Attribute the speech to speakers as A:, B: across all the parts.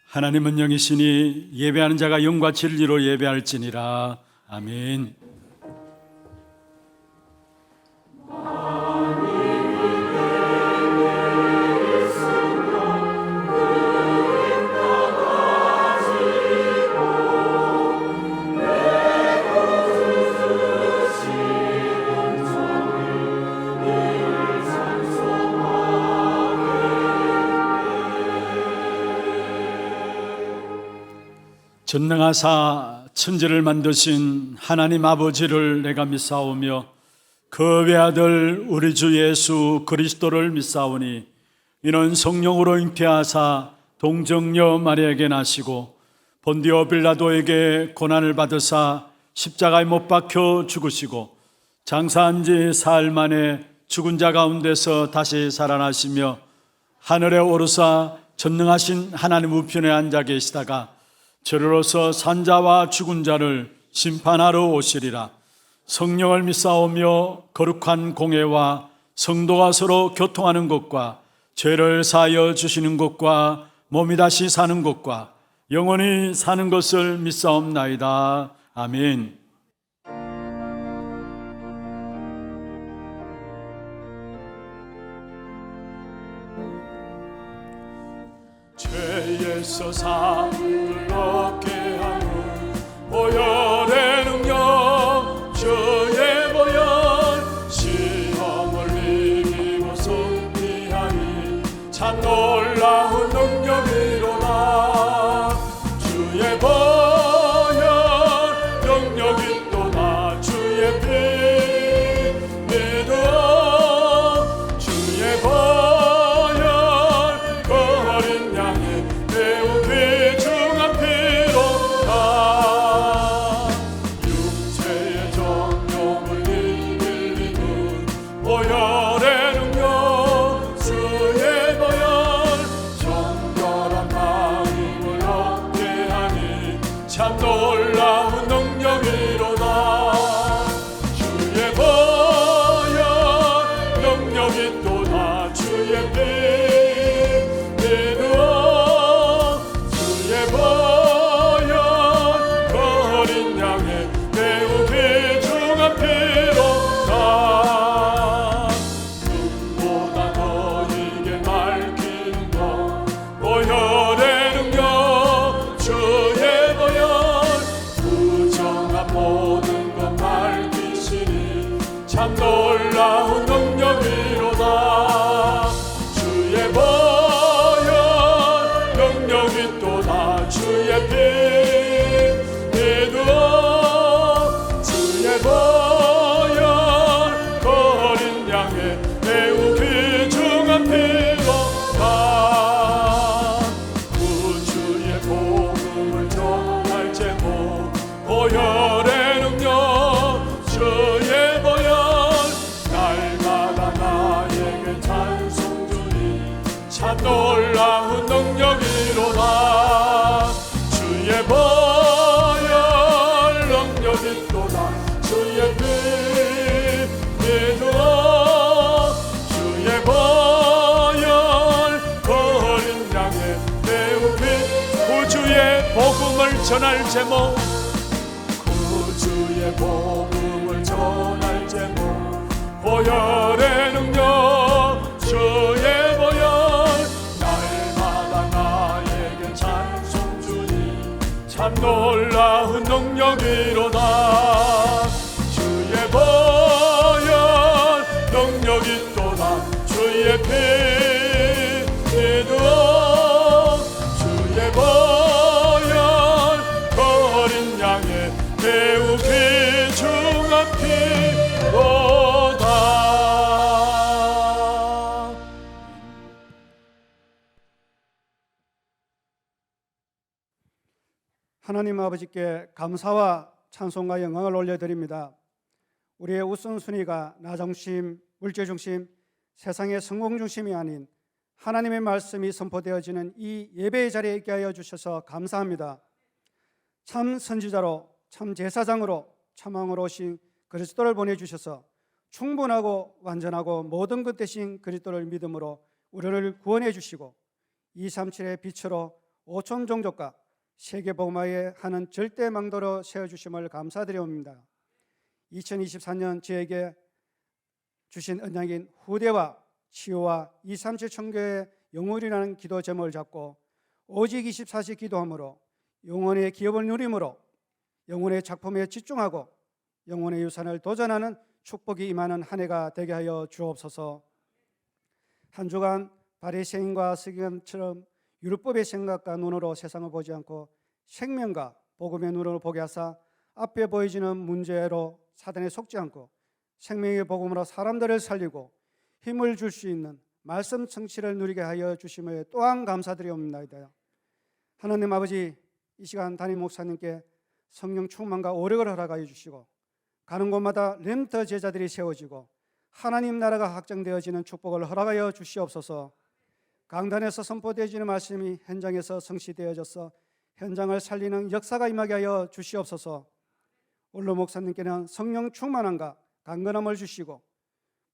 A: 하나님은 영이시니 예배하는 자가 영과 진리로 예배할지니라. 아멘. 전능하사 천지를 만드신 하나님 아버지를 내가 믿사오며 그 외아들 우리 주 예수 그리스도를 믿사오니 이는 성령으로 잉태하사 동정녀 마리아에게 나시고 본디오 빌라도에게 고난을 받으사 십자가에 못 박혀 죽으시고 장사한 지 사흘 만에 죽은 자 가운데서 다시 살아나시며 하늘에 오르사 전능하신 하나님 우편에 앉아 계시다가 저리로서 산자와 죽은 자를 심판하러 오시리라. 성령을 믿사오며 거룩한 공회와 성도가 서로 교통하는 것과 죄를 사하여 주시는 것과 몸이 다시 사는 것과 영원히 사는 것을 믿사옵나이다. 아멘. 죄에서 사함을 얻게 하는 보혈의 능력, 주의 보혈, 시험을 이기고 승리하니 참 놀라운 능력이로다. 주의 보혈 능력이 또다. 주의 피 믿어. 주의 보혈 참 놀라운 능력이로다. 주의 보혈 능력이 또다. 주의 피 믿어. 주의 보혈 그 어린 양의 매우 귀중한 피로다. 눈보다 더 이게 밝히는 것 보혈의 능력. 주의 모든 것 밝히시니 참 놀라운 능력이로다. 주의 보혈 능력이 또다. 주의 피 믿어. 주의 보혈 그 어린 양의 매우 귀중한 피로다. 구주의 복음을 전할 제목 보혈의 능력. 주의 보혈 날마다 나에게 찬송 주니 참 놀라운 능력이로다. 주의 보혈 능력이 또다. 주의 피 믿어. 주의 보혈 그 어린 양의 매우 피 구주의 복음을 전할 제목. 주의 복음을 전할 제목 보혈의 능력. 주의 보혈 날마다 나에게 찬송 주니 참 놀라운 능력이로다. 주의 보혈 능력이 또다. 주의 피 믿어. 주의 보혈 그 어린 양의 매우 귀중한 피로다.
B: 하나님 아버지께 감사와 찬송과 영광을 올려드립니다. 우리의 우선순위가 나 중심, 물질 중심, 세상의 성공 중심이 아닌 하나님의 말씀이 선포되어지는 이 예배의 자리에 있게 하여 주셔서 감사합니다. 참 선지자로, 참 제사장으로, 참 왕으로 오신 그리스도를 보내주셔서 충분하고 완전하고 모든 것 되신 그리스도를 믿음으로 우리를 구원해 주시고 237의 빛으로 오촌 종족과 세계 복음화에 하는 절대 망도로 세워주심을 감사드립니다. 2024년 저에게 주신 언약인 후대와 치유와 237 청교의 영혼이라는 기도 제목을 잡고 오직 24시 기도함으로 영혼의 기업을 누림으로 영혼의 작품에 집중하고 영혼의 유산을 도전하는 축복이 임하는 한 해가 되게 하여 주옵소서. 한 주간 바리새인과 서기관처럼 율법의 생각과 눈으로 세상을 보지 않고 생명과 복음의 눈으로 보게 하사 앞에 보여지는 문제로 사단에 속지 않고 생명의 복음으로 사람들을 살리고 힘을 줄 수 있는 말씀 성취를 누리게 하여 주심을 또한 감사드리옵나이다. 하나님 아버지, 이 시간 담임 목사님께 성령 충만과 오력을 허락하여 주시고 가는 곳마다 렘터 제자들이 세워지고 하나님 나라가 확장되어지는 축복을 허락하여 주시옵소서. 강단에서 선포되어지는 말씀이 현장에서 성취되어져서 현장을 살리는 역사가 임하게 하여 주시옵소서. 올로 목사님께는 성령 충만함과 강건함을 주시고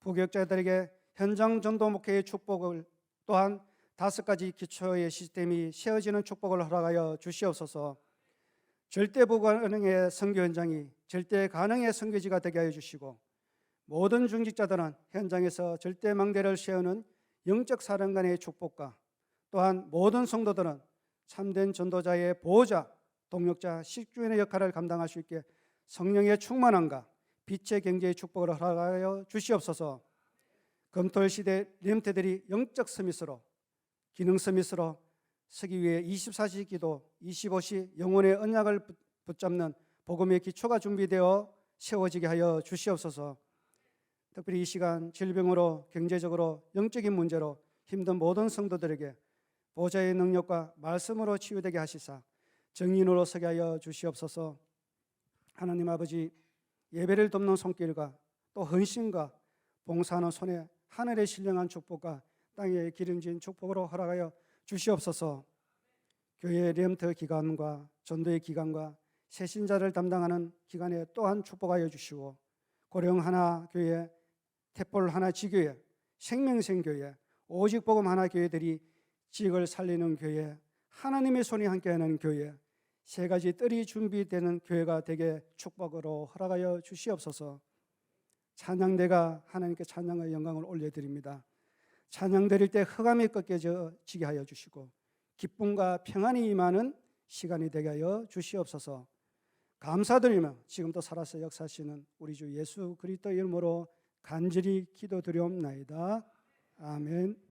B: 부교육자들에게 현장 전도 목회의 축복을 또한 5가지 기초의 시스템이 세워지는 축복을 허락하여 주시옵소서. 절대 불가능의 선교 현장이 절대 가능의 선교지가 되게 하여 주시고 모든 중직자들은 현장에서 절대 망대를 세우는 영적 사령관의 축복과 또한 모든 성도들은 참된 전도자의 보호자, 동력자, 식주인의 역할을 감당할 수 있게 성령의 충만함과 빛의 경제의 축복을 허락하여 주시옵소서. 검토일 시대 렘태들이 영적 서밋으로 기능 서밋으로 서기 위해 24시 기도, 25시 영혼의 언약을 붙잡는 복음의 기초가 준비되어 세워지게 하여 주시옵소서. 특별히 이 시간 질병으로 경제적으로 영적인 문제로 힘든 모든 성도들에게 보좌의 능력과 말씀으로 치유되게 하시사 정인으로 서게 하여 주시옵소서. 하나님 아버지, 예배를 돕는 손길과 또 헌신과 봉사하는 손에 하늘의 신령한 축복과 땅에 기름진 축복으로 허락하여 주시옵소서. 교회의 렘터 기관과 전도의 기관과 새신자를 담당하는 기관에 또한 축복하여 주시고 고령 하나 교회, 태폴 하나 지교회, 생명생교회, 오직 복음 하나 교회들이 지역을 살리는 교회, 하나님의 손이 함께하는 교회, 3가지 뜰이 준비되는 교회가 되게 축복으로 허락하여 주시옵소서. 찬양대가 하나님께 찬양의 영광을 올려드립니다. 찬양 드릴 때 흑암이 꺾여지게 하여 주시고 기쁨과 평안이 임하는 시간이 되게 하여 주시옵소서. 감사드리며 지금도 살아서 역사하시는 우리 주 예수 그리스도 이름으로 간절히 기도드리옵나이다. 아멘.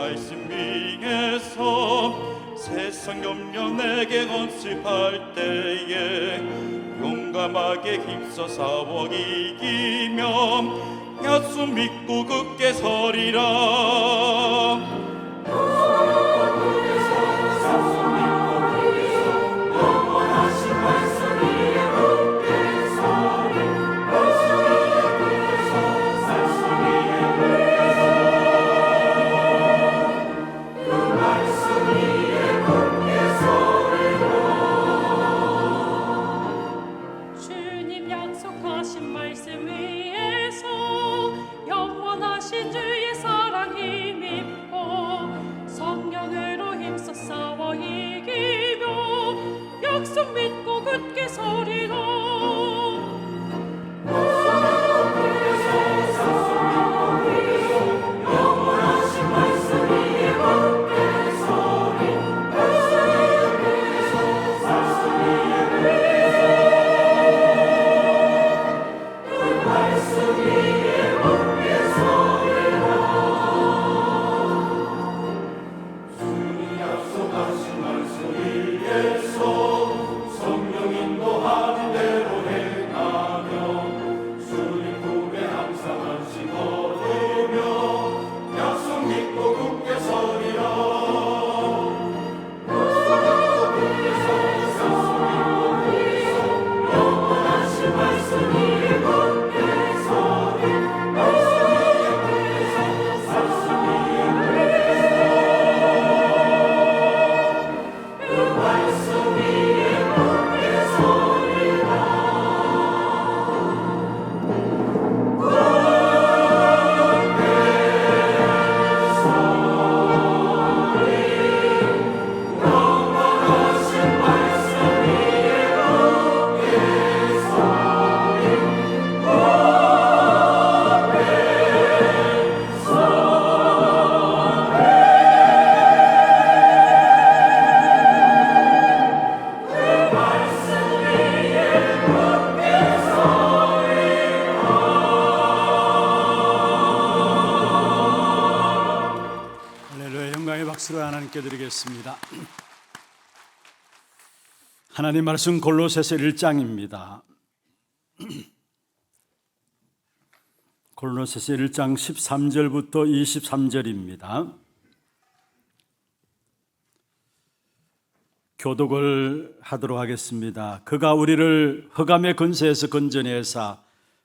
C: 말씀 위에서 세상 염려 내게 건습할 때에 용감하게 힘써 싸워 이기며 약속 믿고 굳게 서리라.
D: 주님 약속하신 말씀 위에서 영원하신 주의 사랑 힘입고 성령으로 힘써 싸워 이기며 약속 믿고 굳게 서리라.
A: 박수로 하나님께 드리겠습니다. 하나님 말씀 골로새서 1장입니다. 골로새서 1장 13절부터 23절입니다. 교독을 하도록 하겠습니다. 그가 우리를 흑암의 권세에서 건져내사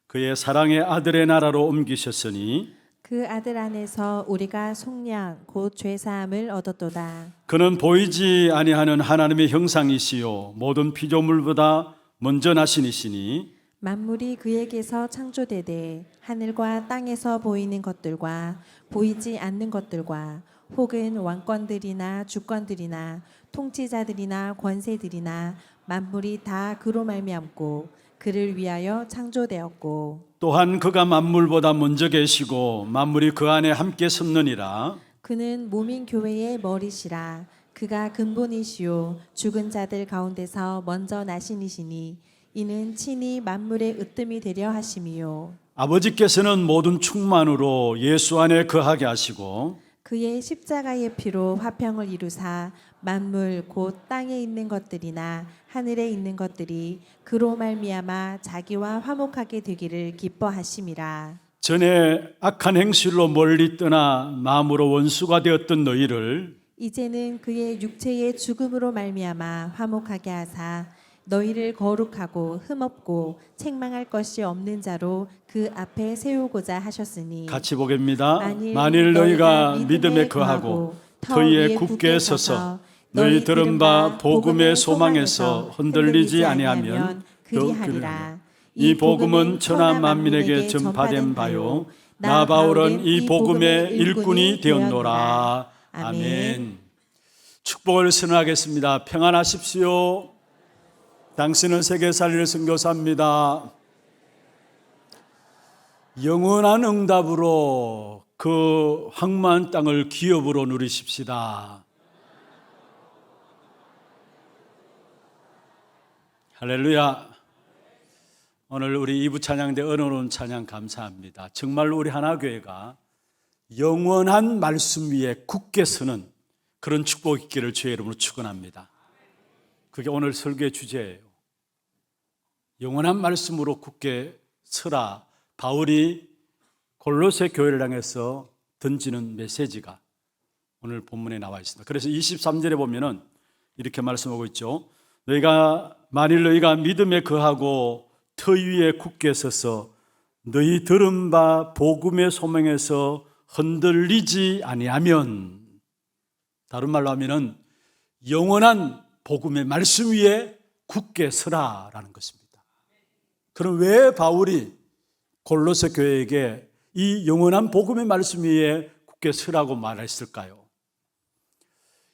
A: 그의 사랑의 아들의 나라로 옮기셨으니
E: 그 아들 안에서 우리가 속량 곧 죄사함을 얻었도다.
A: 그는 보이지 아니하는 하나님의 형상이시요 모든 피조물보다 먼저 나신 이시니
E: 만물이 그에게서 창조되되 하늘과 땅에서 보이는 것들과 보이지 않는 것들과 혹은 왕권들이나 주권들이나 통치자들이나 권세들이나 만물이 다 그로 말미암고 그를 위하여 창조되었고
A: 또한 그가 만물보다 먼저 계시고 만물이 그 안에 함께 섰느니라.
E: 그는 몸인 교회의 머리시라. 그가 근본이시요 죽은 자들 가운데서 먼저 나시니시니 이는 친히 만물의 으뜸이 되려 하심이요
A: 아버지께서는 모든 충만으로 예수 안에 거하게 하시고
E: 그의 십자가의 피로 화평을 이루사 만물 곧 땅에 있는 것들이나 하늘에 있는 것들이 그로 말미암아 자기와 화목하게 되기를 기뻐하심이라.
A: 전에 악한 행실로 멀리 떠나 마음으로 원수가 되었던 너희를
E: 이제는 그의 육체의 죽음으로 말미암아 화목하게 하사 너희를 거룩하고 흠없고 책망할 것이 없는 자로 그 앞에 세우고자 하셨으니
A: 같이 보겠습니다.
E: 만일
A: 만일 너희가
E: 너희가
A: 믿음에 거하고 터 위에 굳게 서서 너희 들은 바 복음의 소망에서 흔들리지 아니하면
E: 그리하리라.
A: 이 복음은 천하 만민에게 전파된 바요 나 바울은 이 복음의 일꾼이 되었노라. 아멘. 축복을 선언하겠습니다. 평안하십시오. 당신은 세계 살릴 선교사입니다. 영원한 응답으로 그 황무한 땅을 기업으로 누리십시다. 할렐루야. 오늘 우리 2부 찬양대 은혜로운 찬양 감사합니다. 정말로 우리 하나교회가 영원한 말씀 위에 굳게 서는 그런 축복이 있기를 주의 이름으로 축원합니다. 그게 오늘 설교의 주제예요. 영원한 말씀으로 굳게 서라. 바울이 골로새 교회를 향해서 던지는 메시지가 오늘 본문에 나와 있습니다. 그래서 23절에 보면은 이렇게 말씀하고 있죠. 만일 너희가 믿음에 거하고 터 위에 굳게 서서 너희 들은 바 복음의 소명에서 흔들리지 아니하면, 다른 말로 하면은 영원한 복음의 말씀 위에 굳게 서라라는 것입니다. 그럼 왜 바울이 골로새 교회에게 이 영원한 복음의 말씀 위에 굳게 서라고 말했을까요?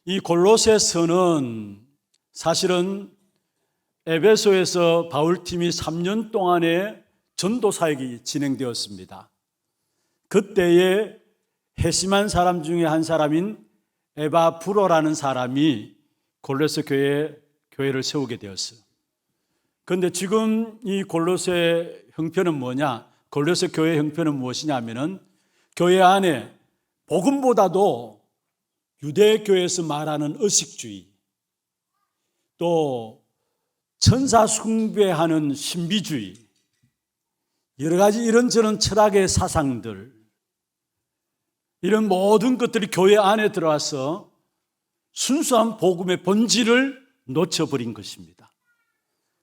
A: 이 골로새서는 사실은 에베소에서 바울팀이 3년 동안의 전도 사역이 진행되었습니다. 그때에 회심한 사람 중에 한 사람인 에바브로라는 사람이 골로새 교회를 세우게 되었어요. 그런데 지금 이 골로새 형편은 뭐냐? 골로새 교회 형편은 무엇이냐 하면은 교회 안에 복음보다도 유대교회에서 말하는 의식주의, 또 천사 숭배하는 신비주의, 여러 가지 이런저런 철학의 사상들, 이런 모든 것들이 교회 안에 들어와서 순수한 복음의 본질을 놓쳐버린 것입니다.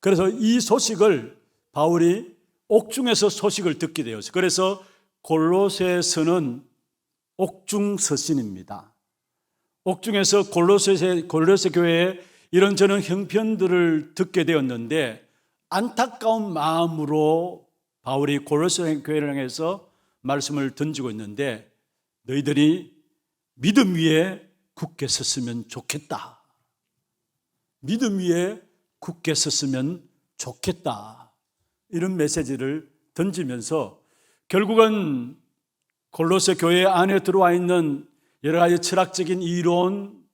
A: 그래서 이 소식을 바울이 옥중에서 소식을 듣게 되었어요. 그래서 골로새서는 옥중서신입니다. 옥중에서 골로새 교회의 이런저런 형편들을 듣게 되었는데 안타까운 마음으로 바울이 골로새 교회를 향해서 말씀을 던지고 있는데, 너희들이 믿음 위에 굳게 섰으면 좋겠다. 믿음 위에 굳게 섰으면 좋겠다. 이런 메시지를 던지면서 결국은 골로새 교회 안에 들어와 있는 여러 가지 철학적인 이론,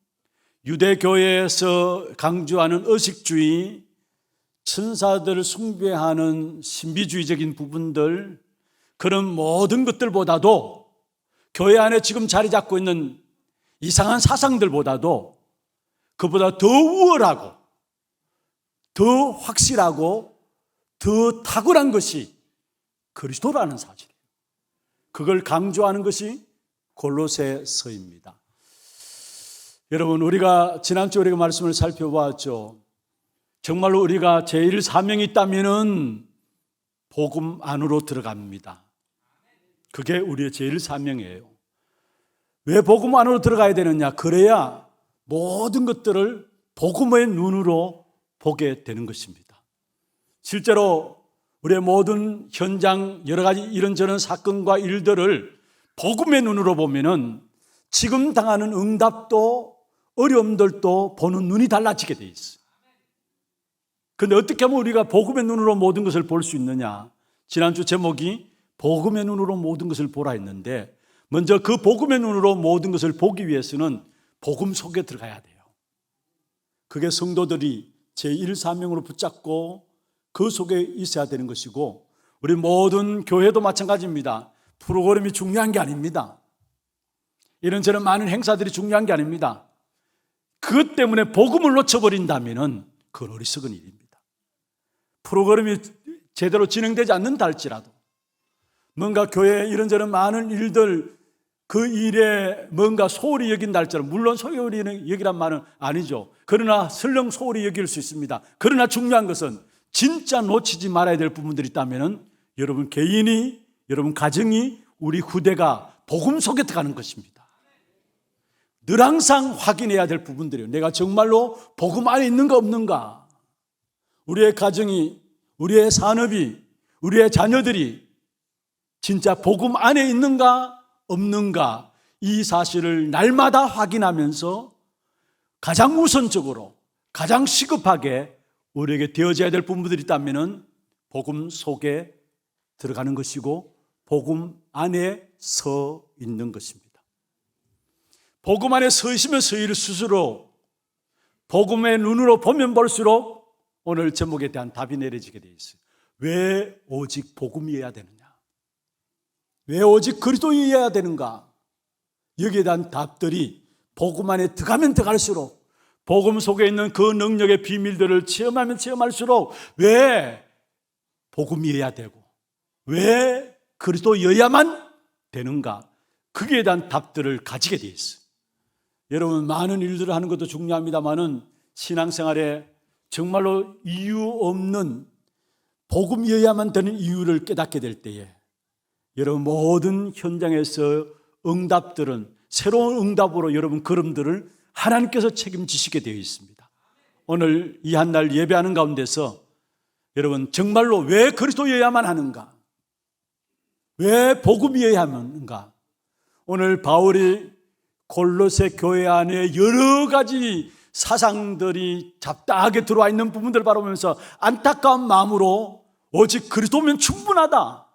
A: 유대교회에서 강조하는 의식주의, 천사들을 숭배하는 신비주의적인 부분들, 그런 모든 것들보다도 교회 안에 지금 자리 잡고 있는 이상한 사상들보다도 그보다 더 우월하고 더 확실하고 더 탁월한 것이 그리스도라는 사실이에요. 그걸 강조하는 것이 골로새서입니다. 여러분, 우리가 지난주에 우리가 말씀을 살펴보았죠. 정말로 우리가 제일 사명이 있다면은 복음 안으로 들어갑니다. 그게 우리의 제일 사명이에요. 왜 복음 안으로 들어가야 되느냐? 그래야 모든 것들을 복음의 눈으로 보게 되는 것입니다. 실제로 우리의 모든 현장, 여러 가지 이런저런 사건과 일들을 복음의 눈으로 보면은 지금 당하는 응답도 어려움들도 보는 눈이 달라지게 돼 있어요. 그런데 어떻게 하면 우리가 복음의 눈으로 모든 것을 볼 수 있느냐? 지난주 제목이 복음의 눈으로 모든 것을 보라 했는데, 먼저 그 복음의 눈으로 모든 것을 보기 위해서는 복음 속에 들어가야 돼요. 그게 성도들이 제1사명으로 붙잡고 그 속에 있어야 되는 것이고, 우리 모든 교회도 마찬가지입니다. 프로그램이 중요한 게 아닙니다. 이런저런 많은 행사들이 중요한 게 아닙니다. 그것 때문에 복음을 놓쳐버린다면 그건 어리석은 일입니다. 프로그램이 제대로 진행되지 않는다 할지라도, 뭔가 교회에 이런저런 많은 일들, 그 일에 뭔가 소홀히 여긴다 할지라도, 물론 소홀히 여기란 말은 아니죠. 그러나 설령 소홀히 여길 수 있습니다. 그러나 중요한 것은 진짜 놓치지 말아야 될 부분들이 있다면 여러분 개인이, 여러분 가정이, 우리 후대가 복음 속에 들어가는 것입니다. 늘 항상 확인해야 될 부분들이에요. 내가 정말로 복음 안에 있는가 없는가. 우리의 가정이, 우리의 산업이, 우리의 자녀들이 진짜 복음 안에 있는가 없는가, 이 사실을 날마다 확인하면서 가장 우선적으로, 가장 시급하게 우리에게 되어져야 될 부분들이 있다면 복음 속에 들어가는 것이고 복음 안에 서 있는 것입니다. 복음 안에 서 있으면 서일 스스로 복음의 눈으로 보면 볼수록 오늘 제목에 대한 답이 내려지게 되어 있어요. 왜 오직 복음이어야 되느냐? 왜 오직 그리스도이어야 되는가? 여기에 대한 답들이 복음 안에 들어가면 들어갈수록, 복음 속에 있는 그 능력의 비밀들을 체험하면 체험할수록 왜 복음이어야 되고 왜 그리스도여야만 되는가, 거기에 대한 답들을 가지게 돼 있어요. 여러분, 많은 일들을 하는 것도 중요합니다만은 신앙생활에 정말로 이유 없는 복음이어야만 되는 이유를 깨닫게 될 때에 여러분 모든 현장에서 응답들은 새로운 응답으로 여러분 걸음들을 하나님께서 책임지시게 되어 있습니다. 오늘 이 한 날 예배하는 가운데서 여러분 정말로 왜 그리스도여야만 하는가, 왜 복음이어야 하는가, 오늘 바울이 골로새 교회 안에 여러 가지 사상들이 잡다하게 들어와 있는 부분들을 바라보면서 안타까운 마음으로 오직 그리스도면 충분하다,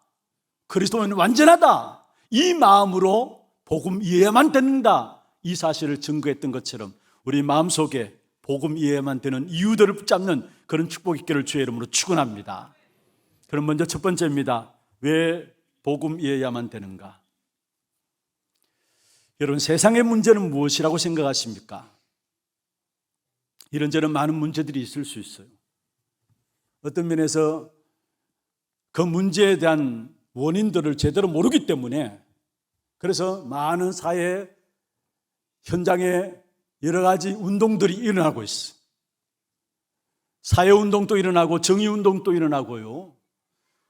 A: 그리스도면 완전하다, 이 마음으로 복음 이해야만 된다, 이 사실을 증거했던 것처럼 우리 마음속에 복음 이해야만 되는 이유들을 붙잡는 그런 축복 있기를 주의 이름으로 축원합니다. 그럼 먼저 첫 번째입니다. 왜 복음 이해야만 되는가? 여러분, 세상의 문제는 무엇이라고 생각하십니까? 이런저런 많은 문제들이 있을 수 있어요. 어떤 면에서 그 문제에 대한 원인들을 제대로 모르기 때문에 그래서 많은 사회 현장에 여러 가지 운동들이 일어나고 있어요. 사회운동도 일어나고 정의운동도 일어나고요.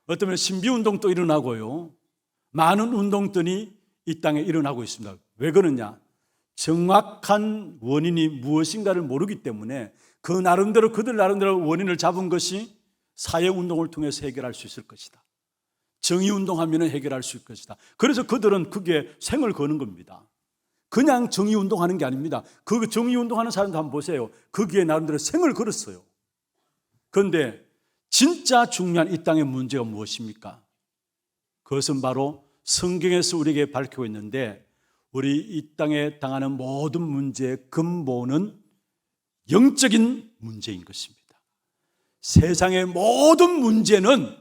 A: 어떤 면에 신비운동도 일어나고요. 많은 운동들이 이 땅에 일어나고 있습니다. 왜 그러냐? 정확한 원인이 무엇인가를 모르기 때문에 그 나름대로 그들 나름대로 원인을 잡은 것이 사회운동을 통해서 해결할 수 있을 것이다. 정의운동하면 해결할 수 있을 것이다. 그래서 그들은 그게 생을 거는 겁니다. 그냥 정의운동하는 게 아닙니다. 그 정의운동하는 사람도 한번 보세요. 거기에 나름대로 생을 걸었어요. 그런데 진짜 중요한 이 땅의 문제가 무엇입니까? 그것은 바로 성경에서 우리에게 밝히고 있는데, 우리 이 땅에 당하는 모든 문제의 근본은 영적인 문제인 것입니다. 세상의 모든 문제는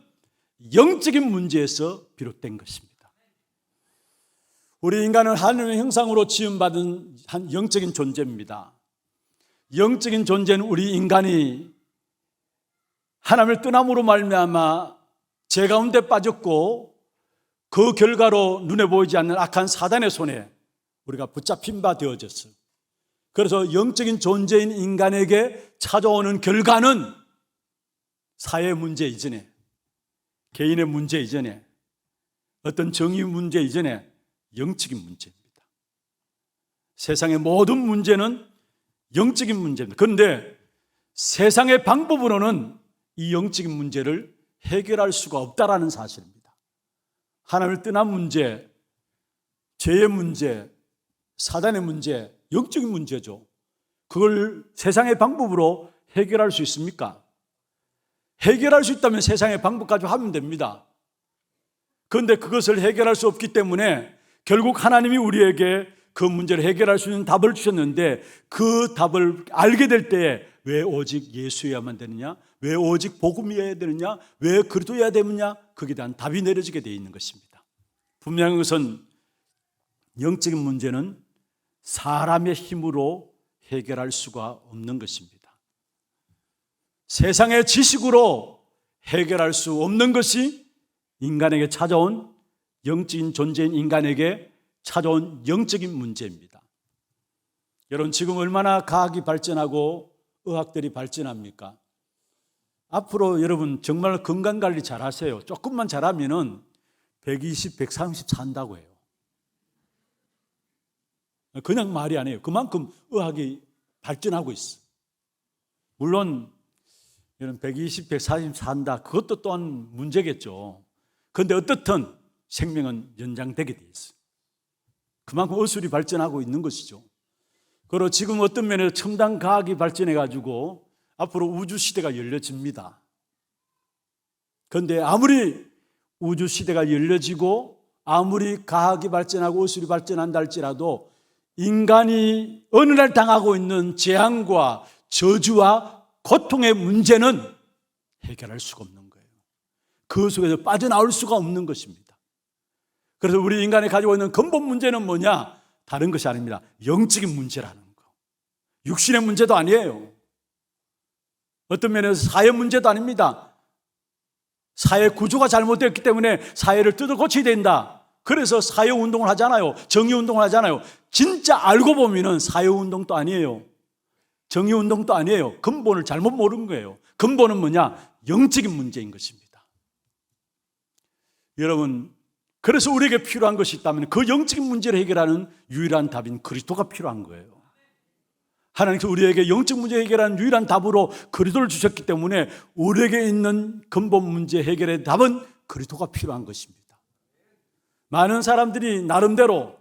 A: 영적인 문제에서 비롯된 것입니다. 우리 인간은 하나님의 형상으로 지음받은 한 영적인 존재입니다. 영적인 존재는 우리 인간이 하나님을 떠남으로 말미암아 죄 가운데 빠졌고 그 결과로 눈에 보이지 않는 악한 사단의 손에 우리가 붙잡힌 바 되어졌어요. 그래서 영적인 존재인 인간에게 찾아오는 결과는 사회 문제 이전에, 개인의 문제 이전에, 어떤 정의 문제 이전에 영적인 문제입니다. 세상의 모든 문제는 영적인 문제입니다. 그런데 세상의 방법으로는 이 영적인 문제를 해결할 수가 없다라는 사실입니다. 하나님을 떠난 문제, 죄의 문제, 사단의 문제, 영적인 문제죠. 그걸 세상의 방법으로 해결할 수 있습니까? 해결할 수 있다면 세상의 방법 가지고 하면 됩니다. 그런데 그것을 해결할 수 없기 때문에 결국 하나님이 우리에게 그 문제를 해결할 수 있는 답을 주셨는데, 그 답을 알게 될 때에 왜 오직 예수여야만 되느냐, 왜 오직 복음이어야 되느냐, 왜 그리스도여야 되느냐, 거기에 대한 답이 내려지게 되어 있는 것입니다. 분명한 것은 영적인 문제는 사람의 힘으로 해결할 수가 없는 것입니다. 세상의 지식으로 해결할 수 없는 것이 인간에게 찾아온, 영적인 존재인 인간에게 찾아온 영적인 문제입니다. 여러분, 지금 얼마나 과학이 발전하고 의학들이 발전합니까? 앞으로 여러분 정말 건강관리 잘 하세요. 조금만 잘하면은 120, 130 산다고 해요. 그냥 말이 아니에요. 그만큼 의학이 발전하고 있어. 물론 여러분 120, 140 산다, 그것도 또한 문제겠죠. 그런데 어떻든 생명은 연장되게 돼 있어요. 그만큼 의술이 발전하고 있는 것이죠. 그리고 지금 어떤 면에서 첨단 과학이 발전해가지고 앞으로 우주시대가 열려집니다. 그런데 아무리 우주시대가 열려지고 아무리 과학이 발전하고 의술이 발전한다 할지라도 인간이 어느 날 당하고 있는 재앙과 저주와 고통의 문제는 해결할 수가 없는 거예요. 그 속에서 빠져나올 수가 없는 것입니다. 그래서 우리 인간이 가지고 있는 근본 문제는 뭐냐? 다른 것이 아닙니다. 영적인 문제라는 거. 육신의 문제도 아니에요. 어떤 면에서 사회 문제도 아닙니다. 사회 구조가 잘못됐기 때문에 사회를 뜯어 고쳐야 된다. 그래서 사회운동을 하잖아요. 정의운동을 하잖아요. 진짜 알고 보면은 사회운동도 아니에요. 정의운동도 아니에요. 근본을 잘못 모르는 거예요. 근본은 뭐냐? 영적인 문제인 것입니다. 여러분, 그래서 우리에게 필요한 것이 있다면 그 영적인 문제를 해결하는 유일한 답인 그리스도가 필요한 거예요. 하나님께서 우리에게 영적 문제 해결하는 유일한 답으로 그리스도를 주셨기 때문에 우리에게 있는 근본 문제 해결의 답은 그리스도가 필요한 것입니다. 많은 사람들이 나름대로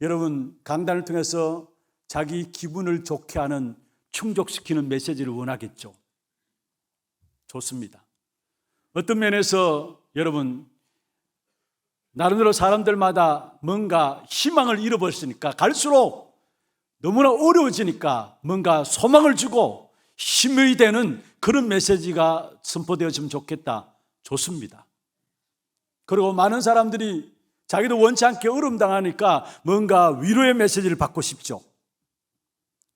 A: 여러분 강단을 통해서 자기 기분을 좋게 하는 충족시키는 메시지를 원하겠죠. 좋습니다. 어떤 면에서 여러분 나름대로 사람들마다 뭔가 희망을 잃어버렸으니까 갈수록 너무나 어려워지니까 뭔가 소망을 주고 힘이 되는 그런 메시지가 선포되어지면 좋겠다. 좋습니다. 그리고 많은 사람들이 자기도 원치 않게 어려움 당하니까 뭔가 위로의 메시지를 받고 싶죠.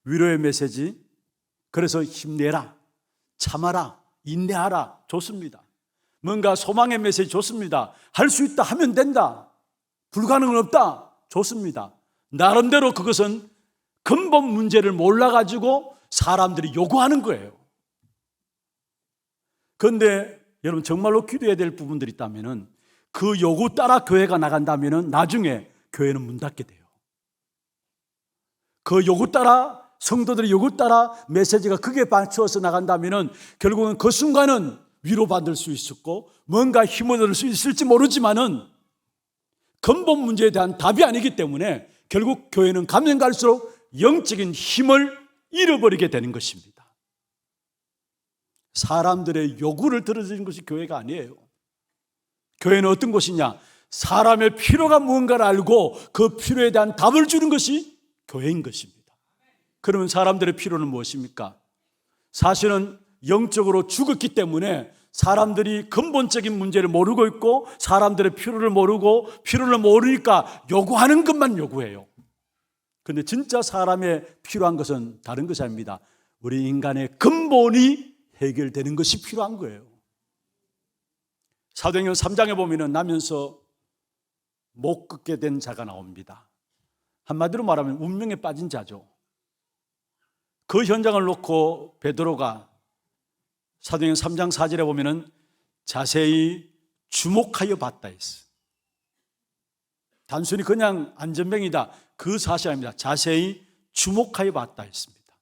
A: 위로의 메시지. 그래서 힘내라, 참아라, 인내하라. 좋습니다. 뭔가 소망의 메시지 좋습니다. 할 수 있다 하면 된다. 불가능은 없다. 좋습니다. 나름대로 그것은 근본 문제를 몰라가지고 사람들이 요구하는 거예요. 그런데 여러분 정말로 기도해야 될 부분들이 있다면 그 요구 따라 교회가 나간다면 나중에 교회는 문 닫게 돼요. 그 요구 따라 성도들의 요구 따라 메시지가 크게 받쳐서 나간다면 결국은 그 순간은 위로받을 수 있었고 뭔가 힘을 얻을 수 있을지 모르지만은 근본 문제에 대한 답이 아니기 때문에 결국 교회는 가면 갈수록 영적인 힘을 잃어버리게 되는 것입니다. 사람들의 요구를 들어주는 것이 교회가 아니에요. 교회는 어떤 곳이냐? 사람의 필요가 무언가를 알고 그 필요에 대한 답을 주는 것이 교회인 것입니다. 그러면 사람들의 필요는 무엇입니까? 사실은 영적으로 죽었기 때문에 사람들이 근본적인 문제를 모르고 있고 사람들의 필요를 모르고 필요를 모르니까 요구하는 것만 요구해요. 그런데 진짜 사람의 필요한 것은 다른 것이 아닙니다. 우리 인간의 근본이 해결되는 것이 필요한 거예요. 사도행전 3장에 보면 나면서 못 걷게 된 자가 나옵니다. 한마디로 말하면 운명에 빠진 자죠. 그 현장을 놓고 베드로가 사도행전 3장 4절에 보면 자세히 주목하여 봤다 했어요. 단순히 그냥 안전병이다 그 사실 아닙니다. 자세히 주목하여 봤다 했습니다.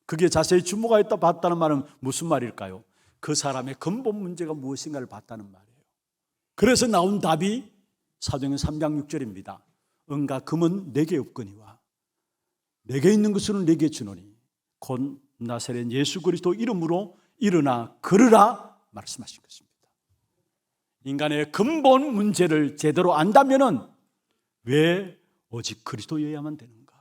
A: 그게 자세히 주목하여 봤다는 말은 무슨 말일까요? 그 사람의 근본 문제가 무엇인가를 봤다는 말이에요. 그래서 나온 답이 사도행전 3장 6절입니다. 은과 금은 내게 없거니와 내게 있는 것은 내게 주노니 곧 나사렛 예수 그리스도 이름으로 일어나 걸으라 말씀하신 것입니다. 인간의 근본 문제를 제대로 안다면은 왜 오직 그리스도여야만 되는가?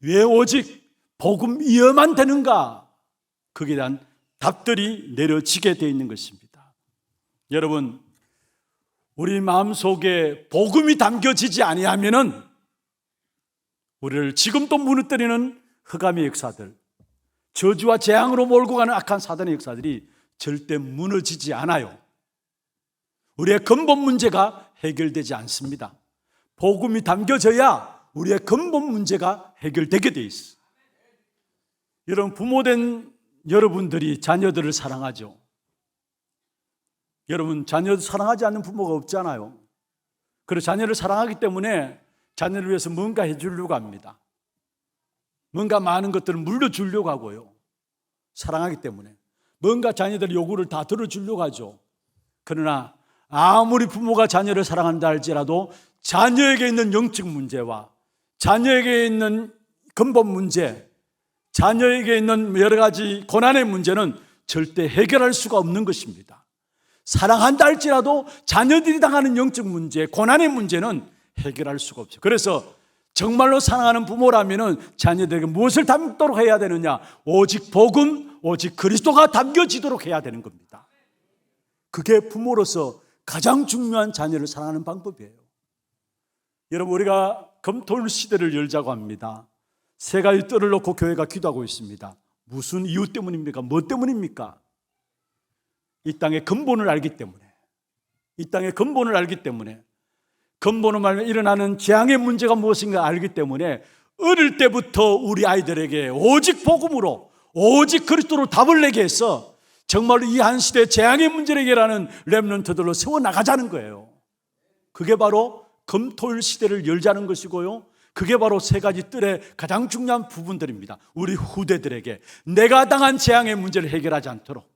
A: 왜 오직 복음이어야만 되는가? 거기에 대한 답들이 내려지게 되어 있는 것입니다. 여러분, 우리 마음속에 복음이 담겨지지 아니하면은 우리를 지금도 무너뜨리는 흑암의 역사들, 저주와 재앙으로 몰고 가는 악한 사단의 역사들이 절대 무너지지 않아요. 우리의 근본 문제가 해결되지 않습니다. 복음이 담겨져야 우리의 근본 문제가 해결되게 돼 있어요. 여러분, 부모된 여러분들이 자녀들을 사랑하죠. 여러분, 자녀를 사랑하지 않는 부모가 없잖아요. 그래서 자녀를 사랑하기 때문에 자녀를 위해서 뭔가 해주려고 합니다. 뭔가 많은 것들을 물려주려고 하고요. 사랑하기 때문에 뭔가 자녀들의 요구를 다 들어주려고 하죠. 그러나 아무리 부모가 자녀를 사랑한다 할지라도 자녀에게 있는 영적 문제와 자녀에게 있는 근본 문제, 자녀에게 있는 여러 가지 고난의 문제는 절대 해결할 수가 없는 것입니다. 사랑한다 할지라도 자녀들이 당하는 영적 문제, 고난의 문제는 해결할 수가 없죠. 그래서 정말로 사랑하는 부모라면 자녀들에게 무엇을 담도록 해야 되느냐? 오직 복음, 오직 그리스도가 담겨지도록 해야 되는 겁니다. 그게 부모로서 가장 중요한 자녀를 사랑하는 방법이에요. 여러분, 우리가 금토일 시대를 열자고 합니다. 세 가지 뜰을 놓고 교회가 기도하고 있습니다. 무슨 이유 때문입니까? 뭐 때문입니까? 이 땅의 근본을 알기 때문에, 이 땅의 근본을 알기 때문에, 근본을 말하면 일어나는 재앙의 문제가 무엇인가 알기 때문에 어릴 때부터 우리 아이들에게 오직 복음으로, 오직 그리스도로 답을 내게 해서 정말로 이 한 시대 재앙의 문제를 해결하는 렘넌트들로 세워나가자는 거예요. 그게 바로 금토일 시대를 열자는 것이고요, 그게 바로 세 가지 뜰의 가장 중요한 부분들입니다. 우리 후대들에게 내가 당한 재앙의 문제를 해결하지 않도록,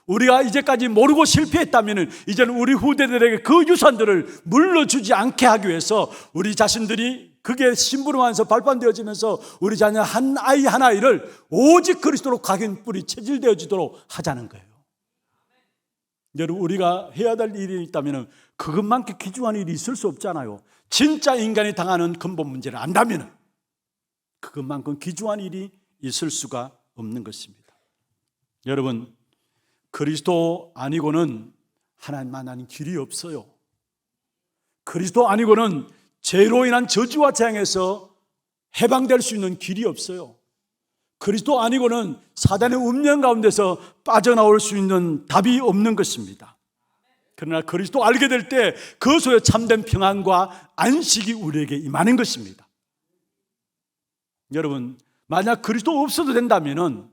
A: 우리가 이제까지 모르고 실패했다면 이제는 우리 후대들에게 그 유산들을 물려주지 않게 하기 위해서 우리 자신들이 그게 심부름하면서 발판되어지면서 우리 자녀 한 아이 한 아이를 오직 그리스도로 각인 뿌리 체질되어지도록 하자는 거예요. 여러분, 우리가 해야 될 일이 있다면 그것만큼 귀중한 일이 있을 수 없잖아요. 진짜 인간이 당하는 근본 문제를 안다면 그것만큼 귀중한 일이 있을 수가 없는 것입니다. 여러분, 그리스도 아니고는 하나님 만나는 길이 없어요. 그리스도 아니고는 죄로 인한 저주와 재앙에서 해방될 수 있는 길이 없어요. 그리스도 아니고는 사단의 운명 가운데서 빠져나올 수 있는 답이 없는 것입니다. 그러나 그리스도 알게 될 때 그 속에 참된 평안과 안식이 우리에게 임하는 것입니다. 여러분, 만약 그리스도 없어도 된다면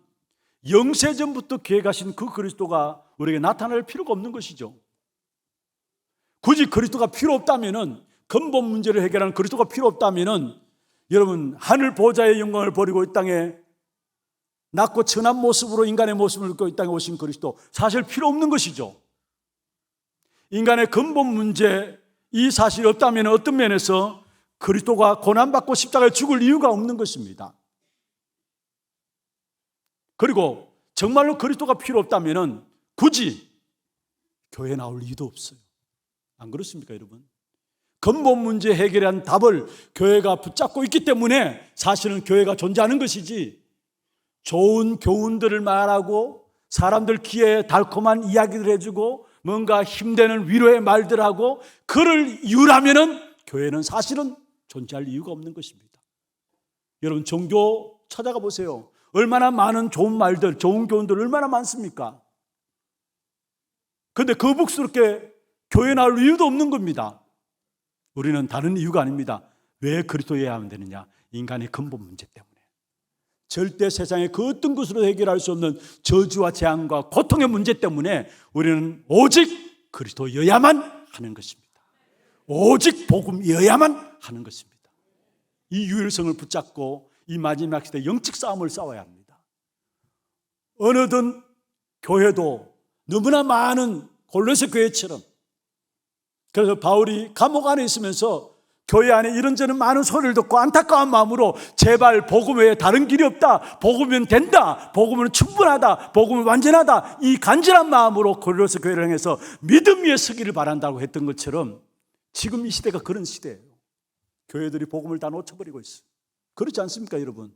A: 영세전부터 계획하신 그 그리스도가 우리에게 나타날 필요가 없는 것이죠. 굳이 그리스도가 필요 없다면, 근본 문제를 해결하는 그리스도가 필요 없다면, 여러분, 하늘 보좌의 영광을 버리고 이 땅에 낮고 천한 모습으로 인간의 모습을 입고 이 땅에 오신 그리스도 사실 필요 없는 것이죠. 인간의 근본 문제, 이 사실이 없다면 어떤 면에서 그리스도가 고난받고 십자가에 죽을 이유가 없는 것입니다. 그리고 정말로 그리스도가 필요 없다면 굳이 교회에 나올 이유도 없어요. 안 그렇습니까, 여러분? 근본 문제 해결에 대한 답을 교회가 붙잡고 있기 때문에 사실은 교회가 존재하는 것이지, 좋은 교훈들을 말하고 사람들 귀에 달콤한 이야기를 해주고 뭔가 힘되는 위로의 말들하고 그를 이유라면은 교회는 사실은 존재할 이유가 없는 것입니다. 여러분, 종교 찾아가 보세요. 얼마나 많은 좋은 말들, 좋은 교훈들 얼마나 많습니까? 그런데 거북스럽게 교회 나올 이유도 없는 겁니다. 우리는 다른 이유가 아닙니다. 왜 그리스도에 하면 되느냐? 인간의 근본 문제 때문에. 절대 세상의 그 어떤 것으로 해결할 수 없는 저주와 재앙과 고통의 문제 때문에 우리는 오직 그리스도여야만 하는 것입니다. 오직 복음이어야만 하는 것입니다. 이 유일성을 붙잡고 이 마지막 시대 영적 싸움을 싸워야 합니다. 어느든 교회도 너무나 많은 골로새 교회처럼, 그래서 바울이 감옥 안에 있으면서 교회 안에 이런저런 많은 소리를 듣고 안타까운 마음으로 제발 복음 외에 다른 길이 없다, 복음은 된다, 복음은 충분하다, 복음은 완전하다, 이 간절한 마음으로 골로새 교회를 향해서 믿음 위에 서기를 바란다고 했던 것처럼 지금 이 시대가 그런 시대예요. 교회들이 복음을 다 놓쳐버리고 있어요. 그렇지 않습니까, 여러분?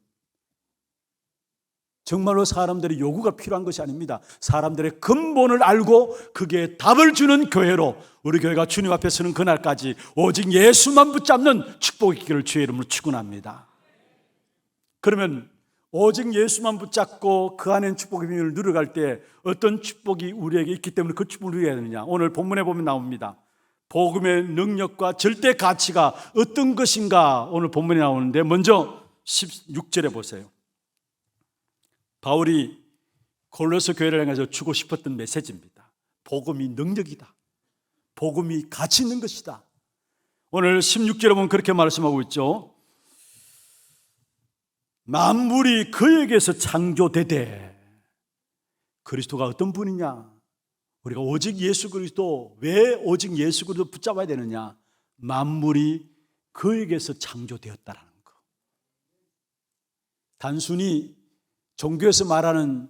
A: 정말로 사람들의 요구가 필요한 것이 아닙니다. 사람들의 근본을 알고 그게 답을 주는 교회로 우리 교회가 주님 앞에 서는 그날까지 오직 예수만 붙잡는 축복이 있기를 주의 이름으로 축원합니다. 그러면 오직 예수만 붙잡고 그 안에 축복의 비밀을 누려갈 때 어떤 축복이 우리에게 있기 때문에 그 축복을 누려야 되느냐? 오늘 본문에 보면 나옵니다. 복음의 능력과 절대 가치가 어떤 것인가 오늘 본문에 나오는데, 먼저 16절에 보세요. 바울이 골로새 교회를 향해서 주고 싶었던 메시지입니다. 복음이 능력이다. 복음이 가치 있는 것이다. 오늘 16절에 보면 그렇게 말씀하고 있죠. 만물이 그에게서 창조되되. 그리스도가 어떤 분이냐? 우리가 오직 예수 그리스도, 왜 오직 예수 그리스도 붙잡아야 되느냐? 만물이 그에게서 창조되었다라는 거. 단순히 종교에서 말하는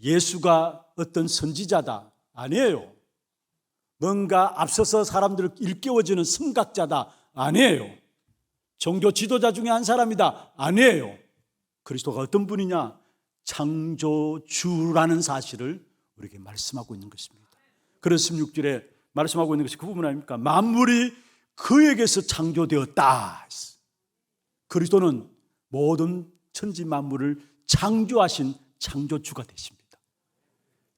A: 예수가 어떤 선지자다, 아니에요. 뭔가 앞서서 사람들을 일깨워주는 성각자다, 아니에요. 종교 지도자 중에 한 사람이다, 아니에요. 그리스도가 어떤 분이냐? 창조주라는 사실을 우리에게 말씀하고 있는 것입니다. 그래서 16절에 말씀하고 있는 것이 그 부분 아닙니까? 만물이 그에게서 창조되었다. 그리스도는 모든 천지 만물을 창조하신 창조주가 되십니다.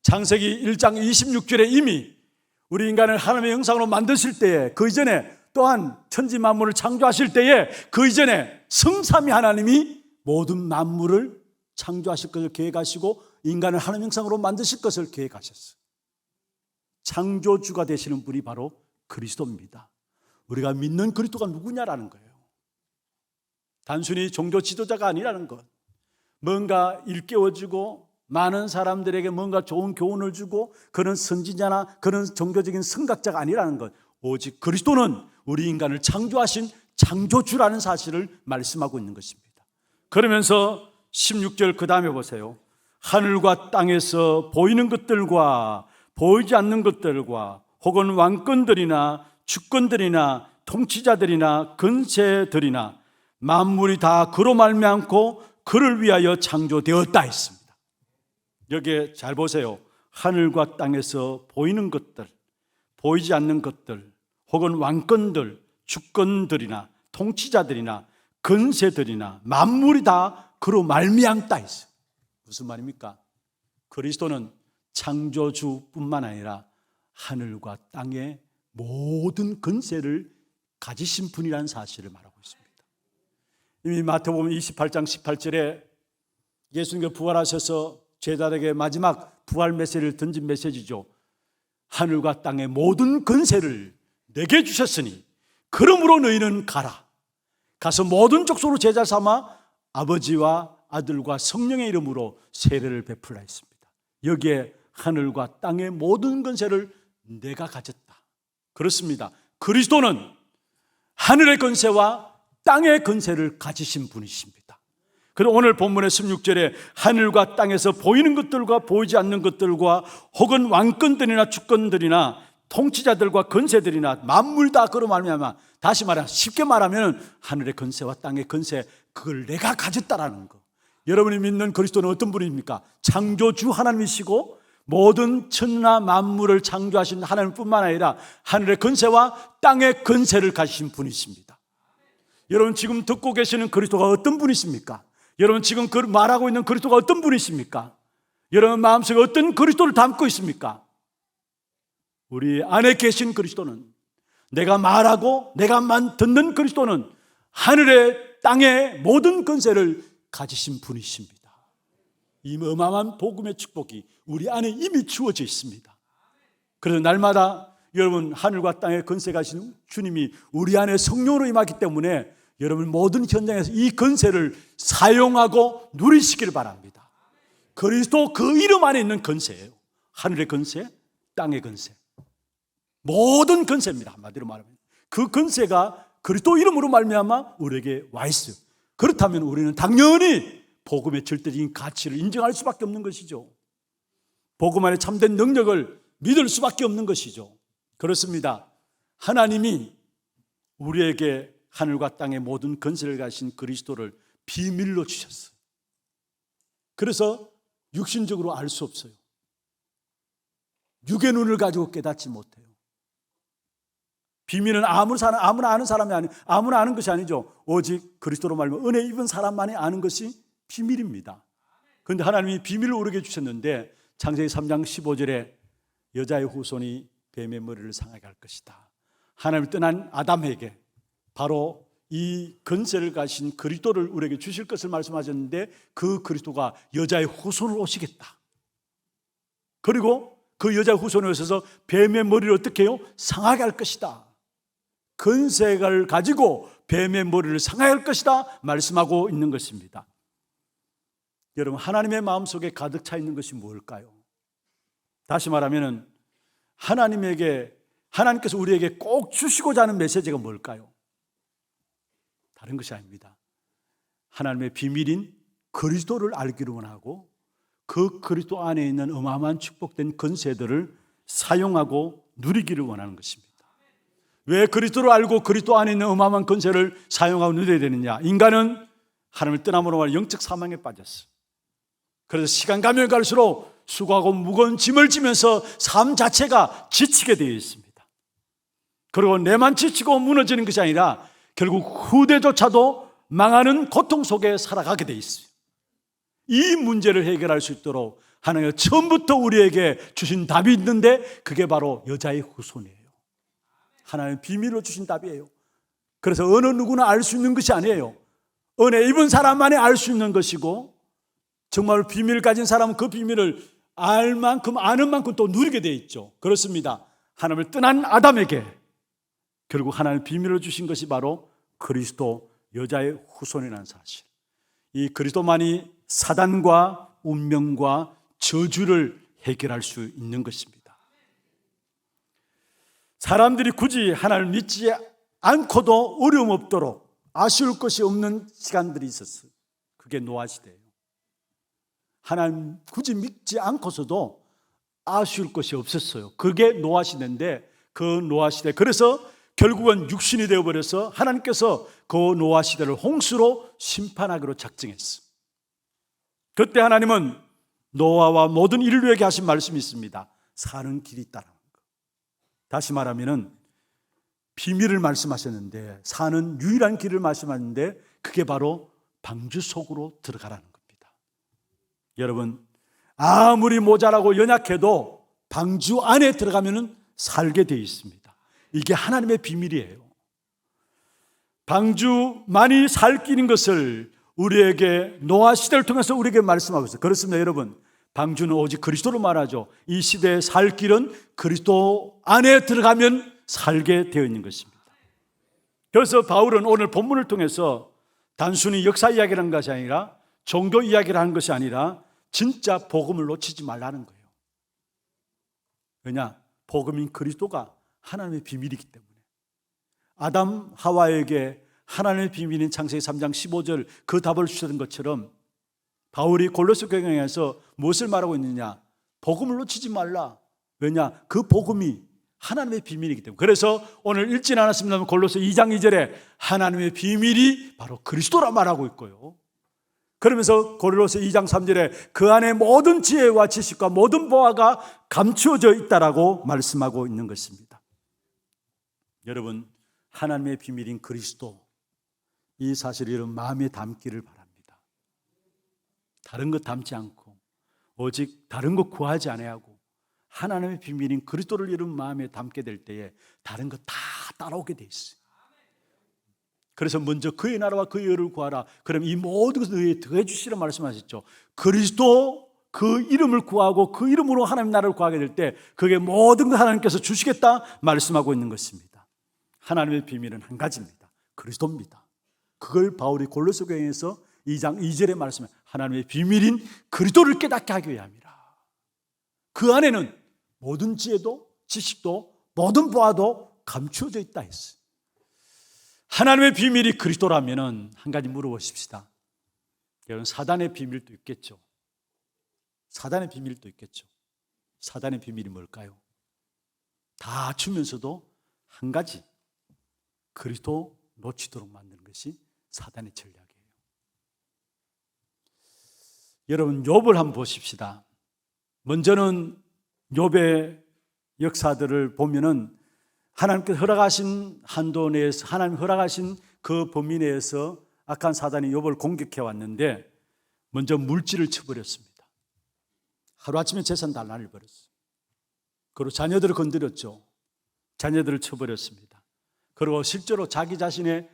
A: 창세기 1장 26절에 이미 우리 인간을 하나님의 형상으로 만드실 때에, 그 이전에 또한 천지 만물을 창조하실 때에, 그 이전에 성삼위 하나님이 모든 만물을 창조하실 것을 계획하시고 인간을 하나님의 형상으로 만드실 것을 계획하셨어요. 창조주가 되시는 분이 바로 그리스도입니다. 우리가 믿는 그리스도가 누구냐라는 거예요. 단순히 종교 지도자가 아니라는 것, 뭔가 일깨워주고 많은 사람들에게 뭔가 좋은 교훈을 주고 그런 선지자나 그런 종교적인 선각자가 아니라는 것, 오직 그리스도는 우리 인간을 창조하신 창조주라는 사실을 말씀하고 있는 것입니다. 그러면서 16절 그 다음에 보세요. 하늘과 땅에서 보이는 것들과 보이지 않는 것들과 혹은 왕권들이나 주권들이나 통치자들이나 근세들이나 만물이 다 그로 말미암고 그를 위하여 창조되었다 했습니다. 여기에 잘 보세요. 하늘과 땅에서 보이는 것들, 보이지 않는 것들, 혹은 왕권들, 주권들이나 통치자들이나 근세들이나 만물이 다 그로 말미암다 했어요. 무슨 말입니까? 그리스도는 창조주뿐만 아니라 하늘과 땅의 모든 근세를 가지신 분이라는 사실을 말하고 있습니다. 이미 마태복음 28장 18절에 예수님께서 부활하셔서 제자들에게 마지막 부활 메시지를 던진 메시지죠. 하늘과 땅의 모든 근세를 내게 주셨으니 그러므로 너희는 가서 모든 족속으로 제자 삼아 아버지와 아들과 성령의 이름으로 세례를 베풀라 했습니다. 여기에 하늘과 땅의 모든 근세를 내가 가졌다. 그렇습니다. 그리스도는 하늘의 근세와 땅의 근세를 가지신 분이십니다. 그리고 오늘 본문의 16절에 하늘과 땅에서 보이는 것들과 보이지 않는 것들과 혹은 왕권들이나 주권들이나 통치자들과 근세들이나 만물 다 그로 말미암아, 다시 말하면 쉽게 말하면 하늘의 근세와 땅의 근세, 그걸 내가 가졌다라는 거. 여러분이 믿는 그리스도는 어떤 분입니까? 창조주 하나님이시고 모든 천하 만물을 창조하신 하나님뿐만 아니라 하늘의 근세와 땅의 근세를 가지신 분이십니다. 여러분 지금 듣고 계시는 그리스도가 어떤 분이십니까? 여러분 지금 말하고 있는 그리스도가 어떤 분이십니까? 여러분 마음속에 어떤 그리스도를 담고 있습니까? 우리 안에 계신 그리스도는, 내가 말하고 내가 듣는 그리스도는 하늘의 땅의 모든 근세를 가지신 분이십니다. 이 어마어마한 복음의 축복이 우리 안에 이미 주어져 있습니다. 그래서 날마다 여러분 하늘과 땅의 근세 가신 주님이 우리 안에 성령으로 임하기 때문에 여러분 모든 현장에서 이 근세를 사용하고 누리시기를 바랍니다. 그리스도 그 이름 안에 있는 근세예요. 하늘의 근세, 땅의 근세, 모든 근세입니다. 한마디로 말하면 그 근세가 그리스도 이름으로 말미암아 우리에게 와 있어요. 그렇다면 우리는 당연히 복음의 절대적인 가치를 인정할 수밖에 없는 것이죠. 복음 안에 참된 능력을 믿을 수밖에 없는 것이죠. 그렇습니다. 하나님이 우리에게 하늘과 땅의 모든 근세를 가신 그리스도를 비밀로 주셨어요. 그래서 육신적으로 알 수 없어요. 육의 눈을 가지고 깨닫지 못해요. 비밀은 아무나 아는 사람이 아니, 아무나 아는 것이 아니죠. 오직 그리스도로 말하면 은혜 입은 사람만이 아는 것이 비밀입니다. 그런데 하나님이 비밀을 우리에게 주셨는데 창세기 3장 15절에 여자의 후손이 뱀의 머리를 상하게 할 것이다. 하나님을 떠난 아담에게 바로 이 근세를 가신 그리스도를 우리에게 주실 것을 말씀하셨는데 그 그리스도가 여자의 후손으로 오시겠다. 그리고 그 여자의 후손에 오셔서 뱀의 머리를 어떻게 해요? 상하게 할 것이다. 근세를 가지고 뱀의 머리를 상하게 할 것이다 말씀하고 있는 것입니다. 여러분 하나님의 마음속에 가득 차 있는 것이 무엇일까요? 다시 말하면 하나님께서 우리에게 꼭 주시고자 하는 메시지가 뭘까요? 다른 것이 아닙니다. 하나님의 비밀인 그리스도를 알기를 원하고 그 그리스도 안에 있는 어마어마한 축복된 근세들을 사용하고 누리기를 원하는 것입니다. 왜 그리스도를 알고 그리스도 안에 있는 어마어마한 근세를 사용하고 누려야 되느냐? 인간은 하나님을 떠남으로 말해 영적 사망에 빠졌어요. 그래서 시간 가면 갈수록 수고하고 무거운 짐을 지면서 삶 자체가 지치게 되어 있습니다. 그리고 내만 지치고 무너지는 것이 아니라 결국 후대조차도 망하는 고통 속에 살아가게 돼 있어요. 이 문제를 해결할 수 있도록 하나님은 처음부터 우리에게 주신 답이 있는데 그게 바로 여자의 후손이에요. 하나님은 비밀로 주신 답이에요. 그래서 어느 누구나 알 수 있는 것이 아니에요. 은혜 입은 사람만이 알 수 있는 것이고, 정말 비밀을 가진 사람은 그 비밀을 알 만큼 아는 만큼 또 누리게 돼 있죠. 그렇습니다. 하나님을 떠난 아담에게 결국 하나님 비밀을 주신 것이 바로 그리스도 여자의 후손이라는 사실. 이 그리스도만이 사단과 운명과 저주를 해결할 수 있는 것입니다. 사람들이 굳이 하나님을 믿지 않고도 어려움 없도록 아쉬울 것이 없는 시간들이 있었어요. 그게 노아 시대예요. 하나님 굳이 믿지 않고서도 아쉬울 것이 없었어요. 그게 노아 시대인데, 그 노아 시대, 그래서 결국은 육신이 되어버려서 하나님께서 그 노아 시대를 홍수로 심판하기로 작정했어요. 그때 하나님은 노아와 모든 인류에게 하신 말씀이 있습니다. 사는 길이 있다는 거. 다시 말하면 비밀을 말씀하셨는데, 사는 유일한 길을 말씀하셨는데, 그게 바로 방주 속으로 들어가라는 겁니다. 여러분, 아무리 모자라고 연약해도 방주 안에 들어가면 살게 되어 있습니다. 이게 하나님의 비밀이에요. 방주만이 살 길인 것을 우리에게 노아 시대를 통해서 우리에게 말씀하고 있어요. 그렇습니다, 여러분. 방주는 오직 그리스도로 말하죠. 이 시대의 살 길은 그리스도 안에 들어가면 살게 되어 있는 것입니다. 그래서 바울은 오늘 본문을 통해서 단순히 역사 이야기를 하는 것이 아니라, 종교 이야기를 하는 것이 아니라 진짜 복음을 놓치지 말라는 거예요. 왜냐? 복음인 그리스도가 하나님의 비밀이기 때문에. 아담 하와에게 하나님의 비밀인 창세기 3장 15절 그 답을 주셨던 것처럼 바울이 골로새 교회에서 무엇을 말하고 있느냐? 복음을 놓치지 말라. 왜냐? 그 복음이 하나님의 비밀이기 때문에. 그래서 오늘 읽지 않았습니다만 골로새 2장 2절에 하나님의 비밀이 바로 그리스도라 말하고 있고요. 그러면서 골로새 2장 3절에 그 안에 모든 지혜와 지식과 모든 보화가 감추어져 있다라고 말씀하고 있는 것입니다. 여러분, 하나님의 비밀인 그리스도, 이 사실을 여러분 마음에 담기를 바랍니다. 다른 것 담지 않고 오직 다른 것 구하지 아니하고 하나님의 비밀인 그리스도를 여러분 마음에 담게 될 때에 다른 것 다 따라오게 돼 있어요. 그래서 먼저 그의 나라와 그의 의를 구하라. 그럼 이 모든 것을 너희에 더해 주시라 말씀하셨죠. 그리스도 그 이름을 구하고 그 이름으로 하나님 나라를 구하게 될 때 그게 모든 것 하나님께서 주시겠다 말씀하고 있는 것입니다. 하나님의 비밀은 한 가지입니다. 그리스도입니다. 그걸 바울이 골로새 교회에서 2장 2절에 말씀해 하나님의 비밀인 그리스도를 깨닫게 하기 위함이라. 그 안에는 모든 지혜도 지식도 모든 보화도 감추어져 있다 했어요. 하나님의 비밀이 그리스도라면 한 가지 물어보십시다. 여러분, 사단의 비밀도 있겠죠. 사단의 비밀도 있겠죠. 사단의 비밀이 뭘까요? 다 주면서도 한 가지, 그리스도 놓치도록 만드는 것이 사단의 전략이에요. 여러분, 욥을 한번 보십시다. 먼저는 욥의 역사들을 보면은 하나님께 허락하신 한도 내에서, 하나님 허락하신 그 범위 내에서 악한 사단이 욥을 공격해 왔는데 먼저 물질을 쳐버렸습니다. 하루아침에 재산 단란을 벌였어요. 그리고 자녀들을 건드렸죠. 자녀들을 쳐버렸습니다. 그리고 실제로 자기 자신의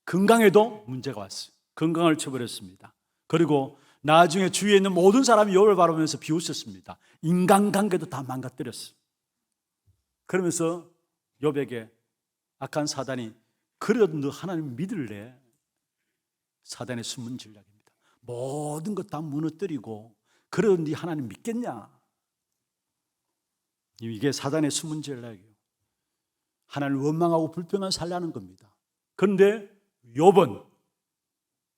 A: 건강에도 문제가 왔어요. 건강을 쳐버렸습니다. 그리고 나중에 주위에 있는 모든 사람이 욥을 바라보면서 비웃었습니다. 인간관계도 다 망가뜨렸어요. 그러면서 욥에게 악한 사단이 그래도 너 하나님 믿을래? 사단의 숨은 전략입니다. 모든 것 다 무너뜨리고 그래도 네 하나님 믿겠냐? 이게 사단의 숨은 전략이에요. 하나님을 원망하고 불평하며 살라는 겁니다. 그런데 욥은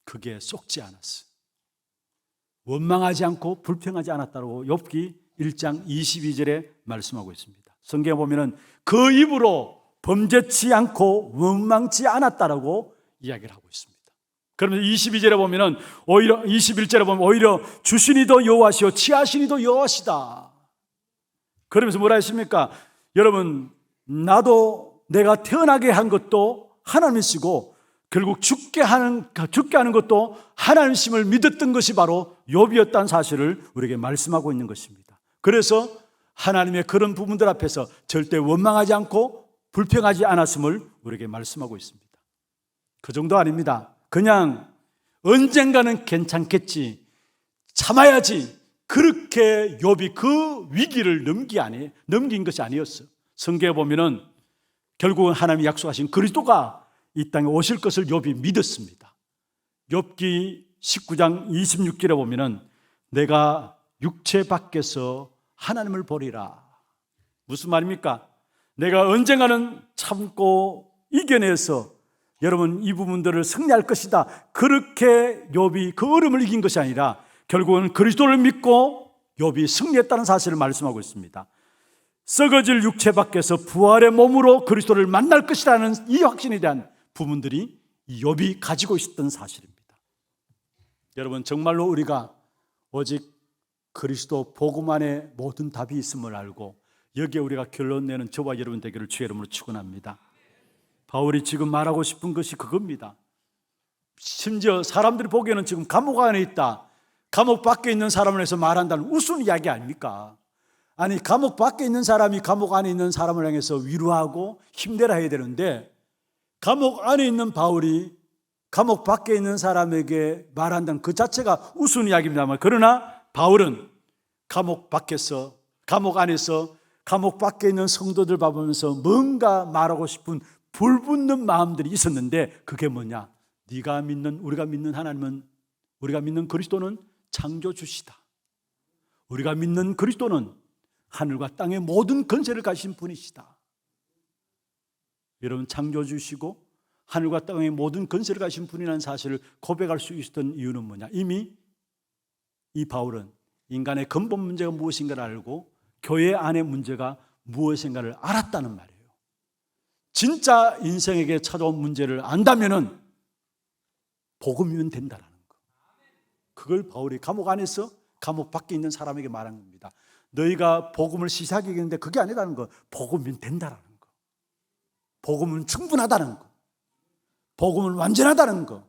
A: 그게 쏙지 않았어요. 원망하지 않고 불평하지 않았다고 욥기 1장 22절에 말씀하고 있습니다. 성경에 보면은 그 입으로 범죄치 않고 원망치 않았다라고 이야기를 하고 있습니다. 그러면 22절에 보면은 오히려 21절에 보면 오히려 주시니도 여호와시오 취하시니도 여호와시다. 그러면서 뭐라 했습니까? 여러분, 나도 내가 태어나게 한 것도 하나님이시고 결국 죽게 하는 것도 하나님이심을 믿었던 것이 바로 욥이었다는 사실을 우리에게 말씀하고 있는 것입니다. 그래서 하나님의 그런 부분들 앞에서 절대 원망하지 않고 불평하지 않았음을 우리에게 말씀하고 있습니다. 그 정도 아닙니다. 그냥 언젠가는 괜찮겠지, 참아야지, 그렇게 욥이 그 위기를 넘긴 것이 아니었어요. 성경에 보면은 결국은 하나님이 약속하신 그리스도가 이 땅에 오실 것을 욥이 믿었습니다. 욥기 19장 26절에 보면은 내가 육체 밖에서 하나님을 보리라. 무슨 말입니까? 내가 언젠가는 참고 이겨내서 여러분 이 부분들을 승리할 것이다. 그렇게 욥이 그 어려움을 이긴 것이 아니라 결국은 그리스도를 믿고 욥이 승리했다는 사실을 말씀하고 있습니다. 썩어질 육체 밖에서 부활의 몸으로 그리스도를 만날 것이라는 이 확신에 대한 부분들이 욥이 가지고 있었던 사실입니다. 여러분 정말로 우리가 오직 그리스도 복음 안에 모든 답이 있음을 알고 여기에 우리가 결론 내는 저와 여러분 되기를 주의 이름으로 축원합니다. 바울이 지금 말하고 싶은 것이 그겁니다. 심지어 사람들이 보기에는 지금 감옥 안에 있다, 감옥 밖에 있는 사람을 해서 말한다는 우스운 이야기 아닙니까? 아니 감옥 밖에 있는 사람이 감옥 안에 있는 사람을 향해서 위로하고 힘내라 해야 되는데 감옥 안에 있는 바울이 감옥 밖에 있는 사람에게 말한다는 그 자체가 우스운 이야기입니다만, 그러나 바울은 감옥 안에서 감옥 밖에 있는 성도들 봐보면서 뭔가 말하고 싶은 불붙는 마음들이 있었는데 그게 뭐냐? 우리가 믿는 하나님은, 우리가 믿는 그리스도는 창조주시다. 우리가 믿는 그리스도는 하늘과 땅의 모든 권세를 가진 분이시다. 여러분 창조주시고 하늘과 땅의 모든 권세를 가진 분이라는 사실을 고백할 수 있었던 이유는 뭐냐? 이미 이 바울은 인간의 근본 문제가 무엇인가를 알고 교회 안의 문제가 무엇인가를 알았다는 말이에요. 진짜 인생에게 찾아온 문제를 안다면은 복음이면 된다라는 거. 그걸 바울이 감옥 안에서 감옥 밖에 있는 사람에게 말한 겁니다. 너희가 복음을 시사하겠는데 그게 아니라는 거. 복음이면 된다라는 거. 복음은 충분하다는 거. 복음은 완전하다는 거.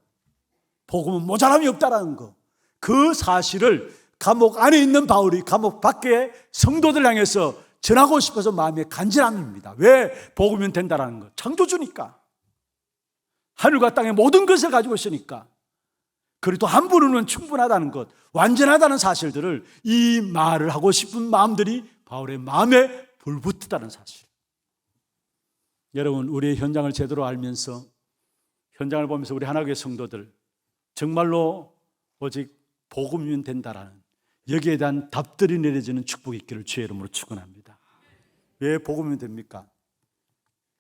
A: 복음은 모자람이 없다라는 거. 그 사실을 감옥 안에 있는 바울이 감옥 밖에 성도들 향해서 전하고 싶어서 마음에 간절함입니다. 왜? 복음이면 된다라는 거. 창조주니까. 하늘과 땅의 모든 것을 가지고 있으니까. 그리고 또 한 분은 충분하다는 것, 완전하다는 사실들을 이 말을 하고 싶은 마음들이 바울의 마음에 불붙었다는 사실. 여러분 우리의 현장을 제대로 알면서 현장을 보면서 우리 하나교회 성도들 정말로 오직 복음이면 된다라는 여기에 대한 답들이 내려지는 축복이 있기를 주의 이름으로 축원합니다. 왜 복음이면 됩니까?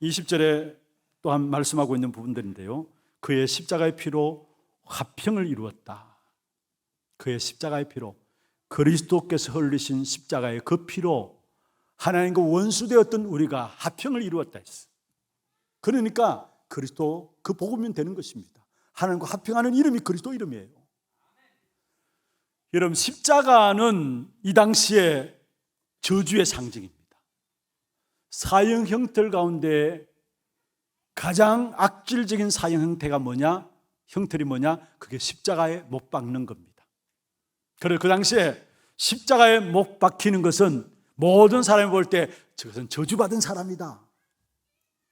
A: 20절에 또한 말씀하고 있는 부분들인데요, 그의 십자가의 피로 화평을 이루었다. 그의 십자가의 피로, 그리스도께서 흘리신 십자가의 그 피로 하나님과 원수되었던 우리가 화평을 이루었다 했어요. 그러니까 그리스도 그 복음이면 되는 것입니다. 하나님과 화평하는 이름이 그리스도 이름이에요. 여러분 십자가는 이 당시에 저주의 상징입니다. 사형 형태 가운데 가장 악질적인 사형 형태가 뭐냐? 형틀이 뭐냐? 그게 십자가에 못 박는 겁니다. 그래서 그 당시에 십자가에 못 박히는 것은 모든 사람이 볼 때 저것은 저주받은 사람이다.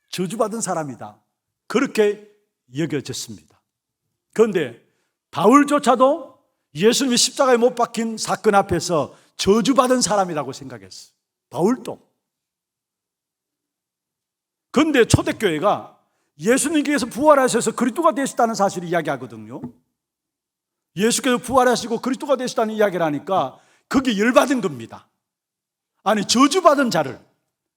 A: 저주받은 사람이다. 그렇게 여겨졌습니다. 그런데 바울조차도 예수님이 십자가에 못 박힌 사건 앞에서 저주받은 사람이라고 생각했어요. 바울도. 그런데 초대교회가 예수님께서 부활하셔서 그리스도가 되셨다는 사실을 이야기하거든요. 예수께서 부활하시고 그리스도가 되셨다는 이야기를 하니까 그게 열받은 겁니다. 아니 저주받은 자를,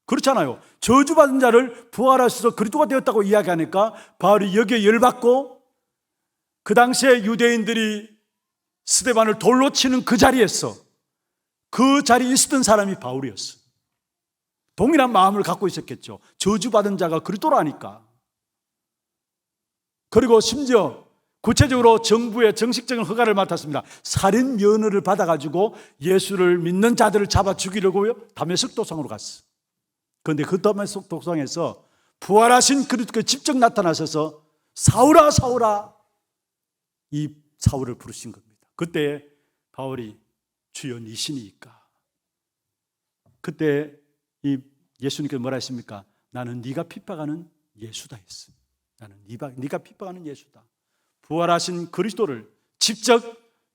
A: 그렇잖아요. 저주받은 자를 부활하셔서 그리스도가 되었다고 이야기하니까 바울이 여기에 열받고 그 당시에 유대인들이 스데반을 돌로 치는 그 자리에서 그 자리에 있었던 사람이 바울이었어요. 동일한 마음을 갖고 있었겠죠. 저주받은 자가 그리스도라니까. 그리고 심지어 구체적으로 정부의 정식적인 허가를 맡았습니다. 살인 면허를 받아가지고 예수를 믿는 자들을 잡아 죽이려고 다메섹 도상으로 갔어. 그런데 그 다메섹 도상에서 부활하신 그리스도께 직접 나타나셔서 사울아 사울아 이 사울을 부르신 겁니다. 그때 바울이 주여 니시니까, 그때 이 예수님께서 뭐라 했습니까? 나는 네가 핍박하는 예수다 했어. 나는 네가 핍박하는 예수다. 부활하신 그리스도를 직접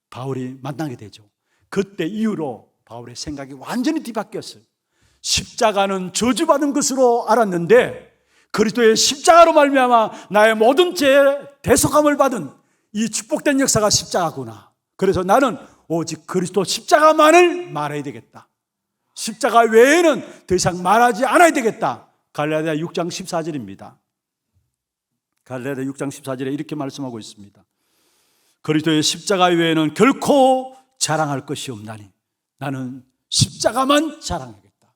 A: 바울이 만나게 되죠. 그때 이후로 바울의 생각이 완전히 뒤바뀌었어요. 십자가는 저주받은 것으로 알았는데 그리스도의 십자가로 말미암아 나의 모든 죄의 대속함을 받은 이 축복된 역사가 십자가구나. 그래서 나는 오직 그리스도 십자가만을 말해야 되겠다. 십자가 외에는 더 이상 말하지 않아야 되겠다. 갈라디아 6장 14절입니다. 갈라디아 6장 14절에 이렇게 말씀하고 있습니다. 그리스도의 십자가 외에는 결코 자랑할 것이 없나니 나는 십자가만 자랑하겠다.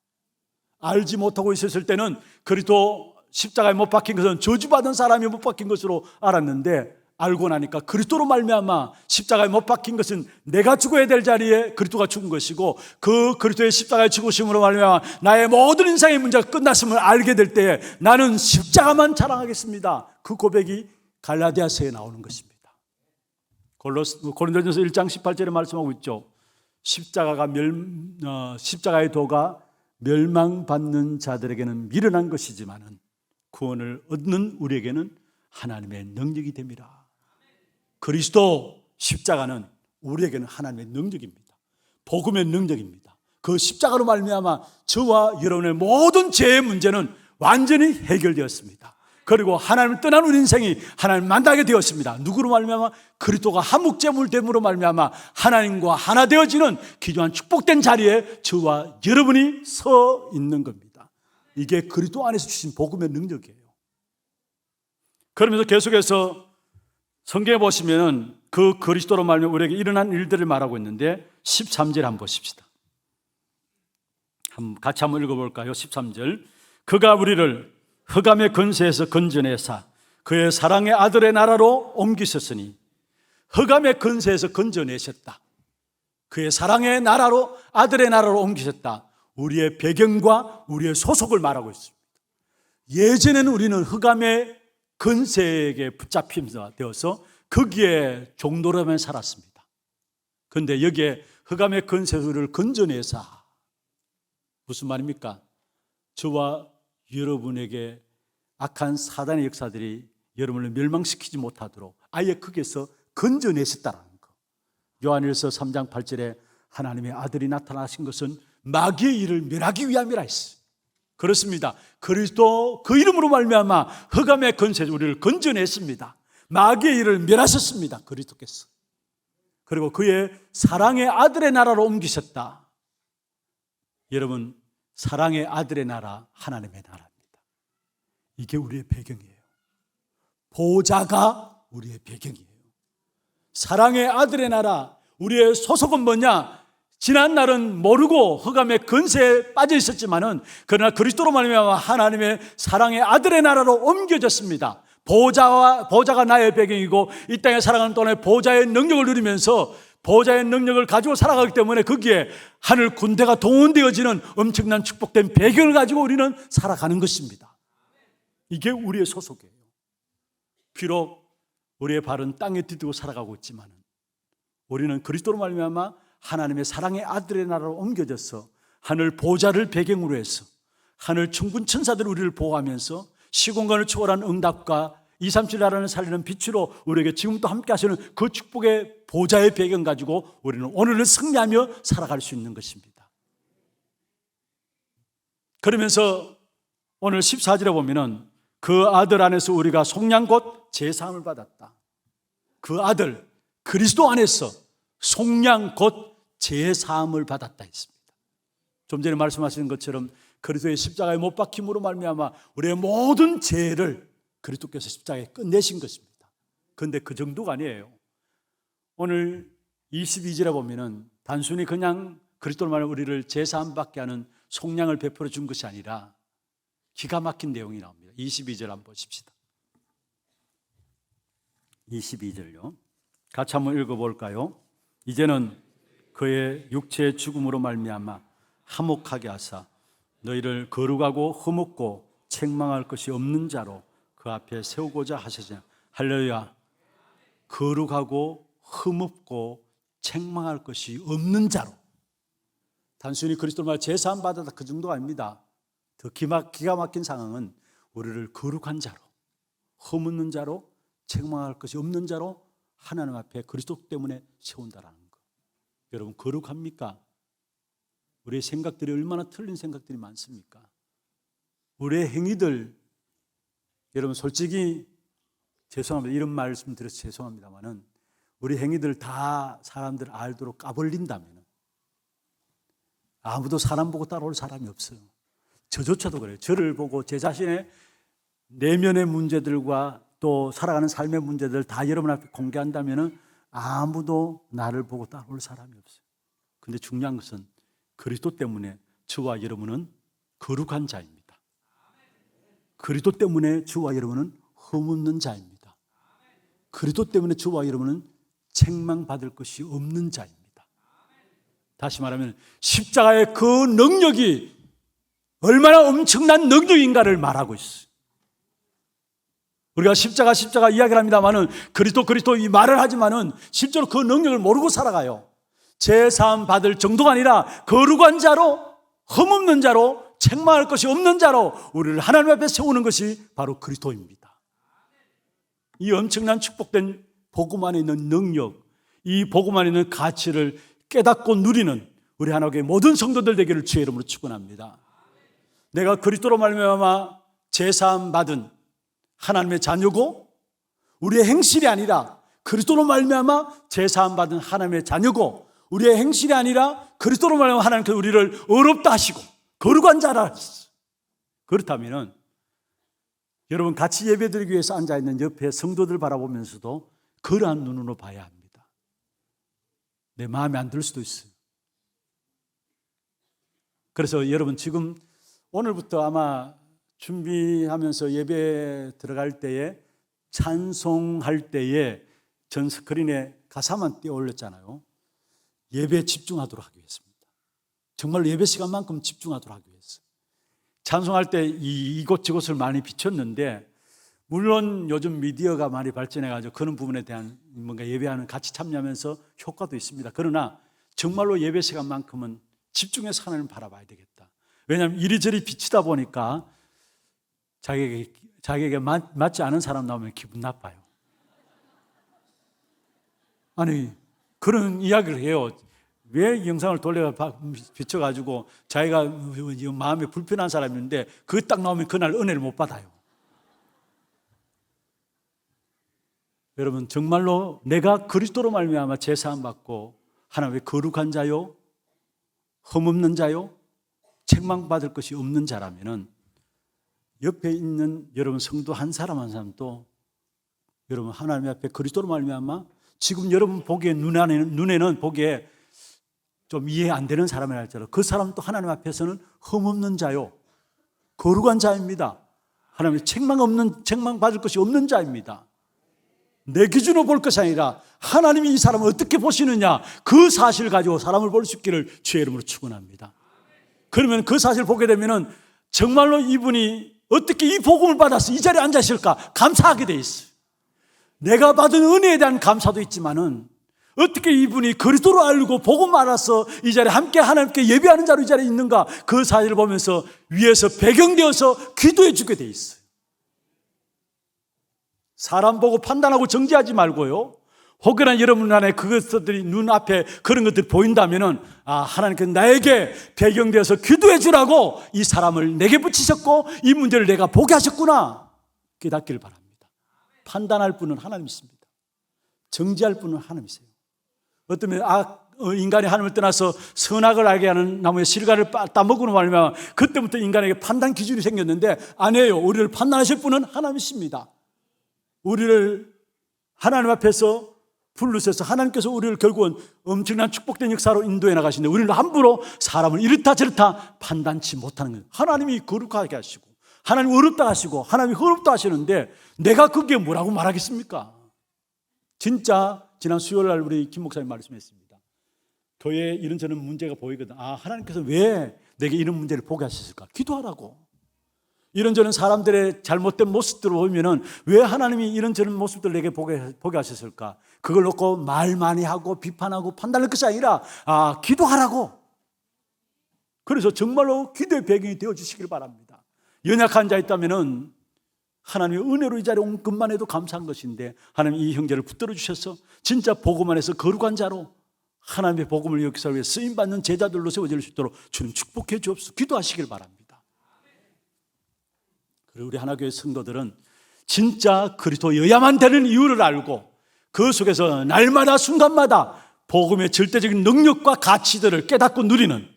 A: 알지 못하고 있었을 때는 그리스도 십자가에 못 박힌 것은 저주받은 사람이 못 박힌 것으로 알았는데, 알고 나니까 그리스도로 말미암아 십자가에 못 박힌 것은 내가 죽어야 될 자리에 그리스도가 죽은 것이고, 그 그리스도의 십자가에 죽으심으로 말미암아 나의 모든 인생의 문제가 끝났음을 알게 될 때에 나는 십자가만 자랑하겠습니다. 그 고백이 갈라디아서에 나오는 것입니다. 고린도전서 1장 18절에 말씀하고 있죠. 십자가의 도가 멸망받는 자들에게는 미련한 것이지만은 구원을 얻는 우리에게는 하나님의 능력이 됩니다. 그리스도 십자가는 우리에게는 하나님의 능력입니다. 복음의 능력입니다. 그 십자가로 말미암아 저와 여러분의 모든 죄의 문제는 완전히 해결되었습니다. 그리고 하나님을 떠난 우리 인생이 하나님을 만나게 되었습니다. 누구로 말미암아? 그리스도가 한목제물됨으로 말미암아 하나님과 하나 되어지는 귀중한 축복된 자리에 저와 여러분이 서 있는 겁니다. 이게 그리스도 안에서 주신 복음의 능력이에요. 그러면서 계속해서 성경에 보시면은 그 그리스도로 말미암아 우리에게 일어난 일들을 말하고 있는데 13절 한번 보십시다. 같이 한번 읽어볼까요? 13절. 그가 우리를 흑암의 권세에서 건져내사 그의 사랑의 아들의 나라로 옮기셨으니, 흑암의 권세에서 건져내셨다. 그의 사랑의 나라로, 아들의 나라로 옮기셨다. 우리의 배경과 우리의 소속을 말하고 있습니다. 예전에는 우리는 흑암의 권세에게 붙잡힘 되어서 거기에 종노릇하며 살았습니다. 그런데 여기에 흑암의 권세를 건져내사, 무슨 말입니까? 저와 여러분에게 악한 사단의 역사들이 여러분을 멸망시키지 못하도록 아예 거기에서 건져내셨다는 거. 요한일서 3장 8절에 하나님의 아들이 나타나신 것은 마귀의 일을 멸하기 위함이라 했어요. 그렇습니다. 그리스도 그 이름으로 말미암아 흑암의 권세 우리를 건져냈습니다. 마귀의 일을 멸하셨습니다. 그리스도께서. 그리고 그의 사랑의 아들의 나라로 옮기셨다. 여러분, 사랑의 아들의 나라, 하나님의 나라입니다. 이게 우리의 배경이에요. 보좌가 우리의 배경이에요. 사랑의 아들의 나라, 우리의 소속은 뭐냐? 지난 날은 모르고 흑암의 권세에 빠져 있었지만은, 그러나 그리스도로 말미암아 하나님의 사랑의 아들의 나라로 옮겨졌습니다. 보좌가 나의 배경이고 이 땅에 살아가는 동안에 보좌의 능력을 누리면서 보좌의 능력을 가지고 살아가기 때문에 거기에 하늘 군대가 동원되어지는 엄청난 축복된 배경을 가지고 우리는 살아가는 것입니다. 이게 우리의 소속이에요. 비록 우리의 발은 땅에 디디고 살아가고 있지만 우리는 그리스도로 말미암아 하나님의 사랑의 아들의 나라로 옮겨져서 하늘 보좌를 배경으로 해서 하늘 충분 천사들이 우리를 보호하면서 시공간을 초월한 응답과 237 나라를 살리는 빛으로 우리에게 지금도 함께 하시는 그 축복의 보좌의 배경 가지고 우리는 오늘을 승리하며 살아갈 수 있는 것입니다. 그러면서 오늘 14절에 보면은 그 아들 안에서 우리가 속량 곧 제사함을 받았다. 그 아들 그리스도 안에서 속량 곧 제사함을 받았다 했습니다. 좀 전에 말씀하신 것처럼 그리스도의 십자가에 못 박힘으로 말미암아 우리의 모든 죄를 그리스도께서 십자가에 끝내신 것입니다. 그런데 그 정도가 아니에요. 오늘 22절에 보면은 단순히 그냥 그리스도로 말하면 우리를 제사함 받게 하는 속량을 베풀어 준 것이 아니라 기가 막힌 내용이 나옵니다. 22절 한번 보십시다. 22절요. 같이 한번 읽어볼까요? 이제는 그의 육체의 죽음으로 말미암아 화목하게 하사 너희를 거룩하고 흠없고 책망할 것이 없는 자로 그 앞에 세우고자 하시자. 할렐루야. 거룩하고 흠없고 책망할 것이 없는 자로. 단순히 그리스도를 말해 제사함 받았다 그 정도가 아닙니다. 더 기가 막힌 상황은 우리를 거룩한 자로, 흠없는 자로, 책망할 것이 없는 자로 하나님 앞에 그리스도 때문에 세운다라는 거. 여러분 거룩합니까? 우리의 생각들이 얼마나 틀린 생각들이 많습니까? 우리의 행위들, 여러분 솔직히 죄송합니다. 이런 말씀 드려서 죄송합니다만은 우리 행위들 다 사람들 알도록 까불린다면 아무도 사람 보고 따라올 사람이 없어요. 저조차도 그래요. 저를 보고 제 자신의 내면의 문제들과 또 살아가는 삶의 문제들 다 여러분 앞에 공개한다면 아무도 나를 보고 따라올 사람이 없어요. 그런데 중요한 것은 그리스도 때문에 저와 여러분은 거룩한 자입니다. 그리스도 때문에 저와 여러분은 흠없는 자입니다. 그리스도 때문에 저와 여러분은 책망받을 것이 없는 자입니다. 다시 말하면 십자가의 그 능력이 얼마나 엄청난 능력인가를 말하고 있어요. 우리가 십자가 이야기를 합니다만은 그리스도 이 말을 하지만은 실제로 그 능력을 모르고 살아가요. 제사함 받을 정도가 아니라 거룩한 자로, 흠없는 자로, 책망할 것이 없는 자로 우리를 하나님 앞에 세우는 것이 바로 그리스도입니다. 이 엄청난 축복된 복음 안에 있는 능력, 이 복음 안에 있는 가치를 깨닫고 누리는 우리 하나님의 모든 성도들 되기를 주의 이름으로 축원합니다. 내가 그리스도로 말미암아 제사함 받은 하나님의 자녀고 우리의 행실이 아니라 그리스도로 말미암아 제사함 받은 하나님의 자녀고 우리의 행실이 아니라 그리스도로 말미암아 하나님께서 우리를 의롭다 하시고 거룩한 자라 하셨어요. 그렇다면 여러분 같이 예배드리기 위해서 앉아있는 옆에 성도들 바라보면서도 그러한 눈으로 봐야 합니다. 내 마음에 안 들 수도 있어요. 그래서 여러분 지금 오늘부터 아마 준비하면서 예배 들어갈 때에 찬송할 때에 전 스크린에 가사만 띄워 올렸잖아요. 예배에 집중하도록 하기 위해서입니다. 정말로 예배 시간만큼 집중하도록 하기 위해서. 찬송할 때 이곳저곳을 많이 비췄는데 물론 요즘 미디어가 많이 발전해가지고 그런 부분에 대한 뭔가 예배하는 같이 참여하면서 효과도 있습니다. 그러나 정말로 예배 시간만큼은 집중해서 하나님을 바라봐야 되겠다. 왜냐하면 이리저리 비치다 보니까 자기에게 맞지 않은 사람 나오면 기분 나빠요. 아니 그런 이야기를 해요. 왜 이 영상을 돌려 비춰가지고 자기가 마음에 불편한 사람인데 그거 딱 나오면 그날 은혜를 못 받아요. 여러분 정말로 내가 그리스도로 말미암아 제사함 받고 하나님의 거룩한 자요, 흠없는 자요, 책망받을 것이 없는 자라면은 옆에 있는 여러분 성도 한 사람 한 사람도 여러분 하나님 앞에 그리스도로 말미암아 지금 여러분 보기에 눈에는 보기에 좀 이해 안 되는 사람이라 할지라도 그 사람도 하나님 앞에서는 흠없는 자요, 거룩한 자입니다. 하나님의 책망받을 것이 없는 자입니다. 내 기준으로 볼 것이 아니라 하나님이 이 사람을 어떻게 보시느냐 그 사실을 가지고 사람을 볼 수 있기를 주의 이름으로 축원합니다. 그러면 그 사실을 보게 되면은 정말로 이분이 어떻게 이 복음을 받아서 이 자리에 앉아 있을까 감사하게 돼 있어요. 내가 받은 은혜에 대한 감사도 있지만은 어떻게 이분이 그리스도로 알고 복음 알아서 이 자리에 함께 하나님께 예배하는 자로 이 자리에 있는가 그 사실을 보면서 위에서 배경되어서 기도해 주게 돼 있어요. 사람 보고 판단하고 정지하지 말고요. 혹여나 여러분 안에 그것들이 눈앞에 그런 것들이 보인다면은 하나님께서 나에게 배경되어서 기도해 주라고 이 사람을 내게 붙이셨고 이 문제를 내가 보게 하셨구나 깨닫기를 바랍니다. 판단할 분은 하나님이십니다. 정지할 분은 하나님이세요. 어쩌면 인간이 하나님을 떠나서 선악을 알게 하는 나무의 실과를 따먹으로 말미암아 그때부터 인간에게 판단 기준이 생겼는데 아니에요. 우리를 판단하실 분은 하나님이십니다. 우리를 하나님 앞에서 부르셔서 하나님께서 우리를 결국은 엄청난 축복된 역사로 인도해 나가시는데 우리를 함부로 사람을 이렇다 저렇다 판단치 못하는 거예요. 하나님이 거룩하게 하시고 하나님 어렵다 하시고 하나님이 어렵다 하시는데 내가 거기에 뭐라고 말하겠습니까? 진짜 지난 수요일 날 우리 김 목사님 말씀했습니다. 교회에 이런저런 문제가 보이거든. 하나님께서 왜 내게 이런 문제를 보게 하셨을까? 기도하라고. 이런저런 사람들의 잘못된 모습들을 보면은 왜 하나님이 이런저런 모습들을 내게 보게 하셨을까? 그걸 놓고 말 많이 하고 비판하고 판단할 것이 아니라 기도하라고. 그래서 정말로 기도의 배경이 되어주시길 바랍니다. 연약한 자 있다면은 하나님의 은혜로 이 자리에 온 것만 해도 감사한 것인데, 하나님 이 형제를 붙들어 주셔서 진짜 복음 안에서 거룩한 자로 하나님의 복음을 역사를 위해 쓰임받는 제자들로 세워질 수 있도록 주님 축복해 주옵소서. 기도하시길 바랍니다. 그리고 우리 하나교회 성도들은 진짜 그리스도여야만 되는 이유를 알고 그 속에서 날마다 순간마다 복음의 절대적인 능력과 가치들을 깨닫고 누리는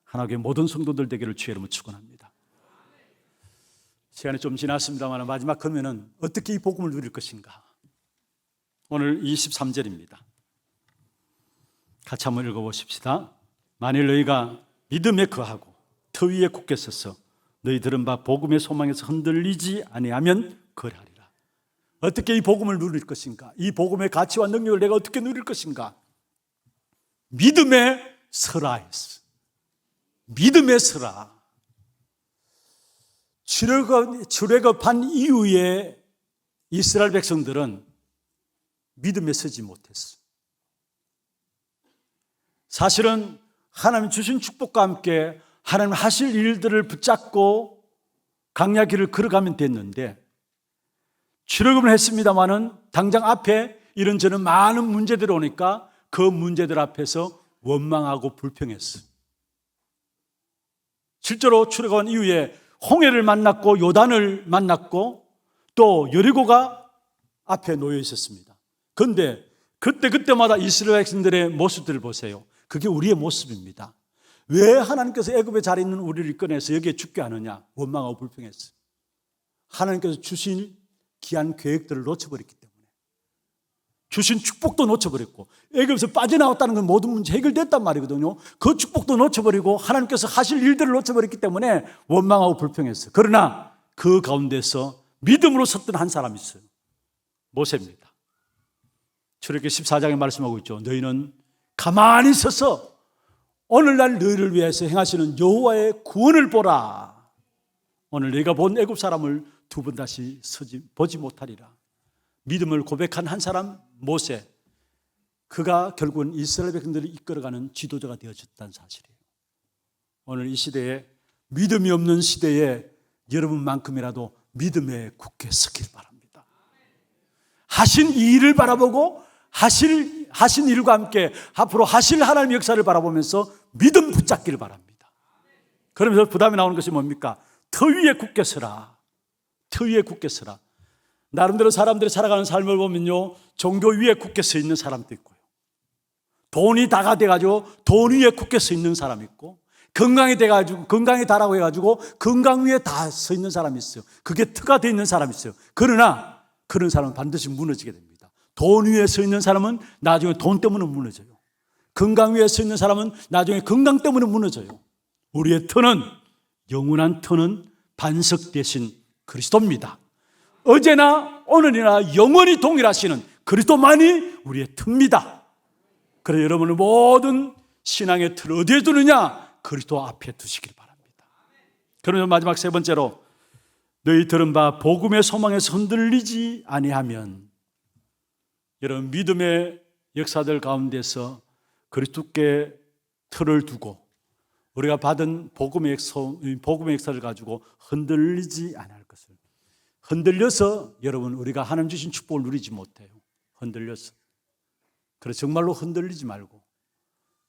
A: 하나교회 모든 성도들 되기를 주의 이름으로 축원합니다. 시간이 좀 지났습니다만 마지막 그러면은 어떻게 이 복음을 누릴 것인가? 오늘 23절입니다. 같이 한번 읽어보십시다. 만일 너희가 믿음에 거하고 터 위에 굳게 서서 너희 들은 바 복음의 소망에서 흔들리지 아니하면 그리하리라. 어떻게 이 복음을 누릴 것인가? 이 복음의 가치와 능력을 내가 어떻게 누릴 것인가? 믿음에 서라 했어. 믿음에 서라. 출애굽한 이후에 이스라엘 백성들은 믿음에 서지 못했어. 사실은 하나님 주신 축복과 함께 하나님 하실 일들을 붙잡고 강야 길을 걸어가면 됐는데, 출애굽을 했습니다마는 당장 앞에 이런저런 많은 문제들이 오니까 그 문제들 앞에서 원망하고 불평했어. 실제로 출애굽한 이후에 홍해를 만났고 요단을 만났고 또 여리고가 앞에 놓여 있었습니다. 그런데 그때마다 이스라엘 백성들의 모습들을 보세요. 그게 우리의 모습입니다. 왜 하나님께서 애굽에 잘 있는 우리를 꺼내서 여기에 죽게 하느냐? 원망하고 불평했어요. 하나님께서 주신 귀한 계획들을 놓쳐버렸기 때문에, 주신 축복도 놓쳐버렸고, 애굽에서 빠져나왔다는 건 모든 문제 해결됐단 말이거든요. 그 축복도 놓쳐버리고 하나님께서 하실 일들을 놓쳐버렸기 때문에 원망하고 불평했어요. 그러나 그 가운데서 믿음으로 섰던 한 사람이 있어요. 모세입니다. 출애굽기 14장에 말씀하고 있죠. 너희는 가만히 서서 오늘날 너희를 위해서 행하시는 여호와의 구원을 보라. 오늘 너희가 본 애굽 사람을 두 번 다시 보지 못하리라. 믿음을 고백한 한 사람 모세, 그가 결국은 이스라엘 백성들을 이끌어가는 지도자가 되어졌다는 사실이에요. 오늘 이 시대에, 믿음이 없는 시대에 여러분만큼이라도 믿음에 굳게 서길 바랍니다. 하신 이 일을 바라보고 하신 일과 함께 앞으로 하실 하나님의 역사를 바라보면서 믿음 붙잡기를 바랍니다. 그러면서 그 다음에 나오는 것이 뭡니까? 터 위에 굳게 서라. 터 위에 굳게 서라. 나름대로 사람들이 살아가는 삶을 보면요, 종교 위에 굳게 서 있는 사람도 있고요, 돈이 다가 돼가지고 돈 위에 굳게 서 있는 사람이 있고, 건강이 돼가지고 건강이 다라고 해가지고 건강 위에 다 서 있는 사람이 있어요. 그게 터가 돼 있는 사람이 있어요. 그러나 그런 사람은 반드시 무너지게 됩니다. 돈 위에 서 있는 사람은 나중에 돈 때문에 무너져요. 건강 위에 서 있는 사람은 나중에 건강 때문에 무너져요. 우리의 터는, 영원한 터는 반석 대신 그리스도입니다. 어제나 오늘이나 영원히 동일하시는 그리스도만이 우리의 터입니다. 그래서 여러분의 모든 신앙의 틀을 어디에 두느냐? 그리스도 앞에 두시길 바랍니다. 그러면 마지막 세 번째로, 너희 들은 바 복음의 소망에서 흔들리지 아니하면, 여러분 믿음의 역사들 가운데서 그리스도께 틀을 두고 우리가 받은 복음의 역사를 가지고 흔들리지 않을 것을. 흔들려서 여러분 우리가 하나님 주신 축복을 누리지 못해요. 흔들려서. 그래서 정말로 흔들리지 말고,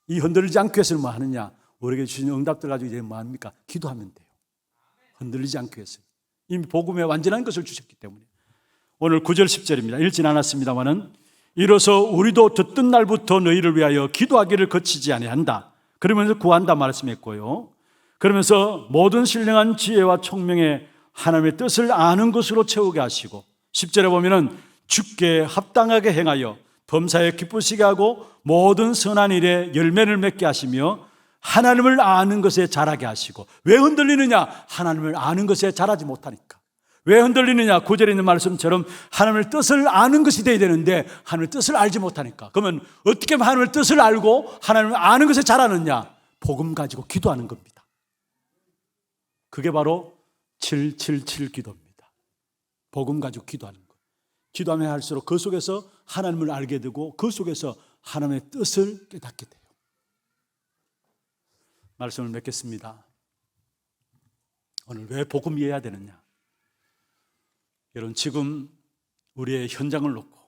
A: 이 흔들리지 않기 위해서는 뭐 하느냐? 우리에게 주신 응답들 가지고 이제 뭐 합니까? 기도하면 돼요. 흔들리지 않기 위해서. 이미 복음의 완전한 것을 주셨기 때문에. 오늘 9절 10절입니다. 읽진 않았습니다마는, 이로써 우리도 듣던 날부터 너희를 위하여 기도하기를 거치지 아니한다. 그러면서 구한다 말씀했고요. 그러면서 모든 신령한 지혜와 총명에 하나님의 뜻을 아는 것으로 채우게 하시고, 10절에 보면은 주께 합당하게 행하여 범사에 기쁘시게 하고 모든 선한 일에 열매를 맺게 하시며 하나님을 아는 것에 자라게 하시고. 왜 흔들리느냐? 하나님을 아는 것에 자라지 못하니까. 왜 흔들리느냐? 9절에 있는 말씀처럼 하나님의 뜻을 아는 것이 되어야 되는데 하나님의 뜻을 알지 못하니까. 그러면 어떻게 하면 하나님의 뜻을 알고 하나님을 아는 것에 자라느냐? 복음 가지고 기도하는 겁니다. 그게 바로 777 기도입니다. 복음 가지고 기도하는 것. 기도하면 할수록 그 속에서 하나님을 알게 되고 그 속에서 하나님의 뜻을 깨닫게 돼요. 말씀을 맺겠습니다. 오늘 왜 복음 이해해야 되느냐? 여러분, 지금 우리의 현장을 놓고,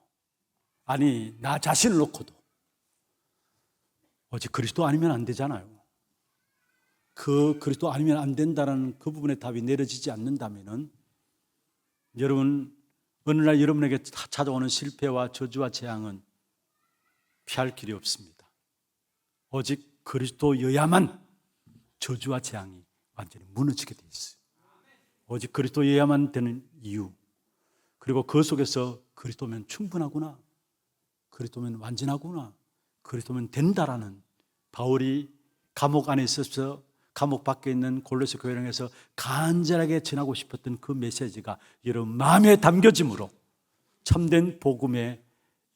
A: 아니 나 자신을 놓고도 오직 그리스도 아니면 안 되잖아요. 그 그리스도 아니면 안 된다는 그 부분에 답이 내려지지 않는다면은 여러분, 어느 날 여러분에게 찾아오는 실패와 저주와 재앙은 피할 길이 없습니다. 오직 그리스도여야만 저주와 재앙이 완전히 무너지게 돼 있어요. 오직 그리스도여야만 되는 이유, 그리고 그 속에서 그리스도면 충분하구나, 그리스도면 완전하구나, 그리스도면 된다라는, 바울이 감옥 안에 있어서 감옥 밖에 있는 골로새 교회를 향해서 간절하게 전하고 싶었던 그 메시지가 여러분 마음에 담겨짐으로 참된 복음의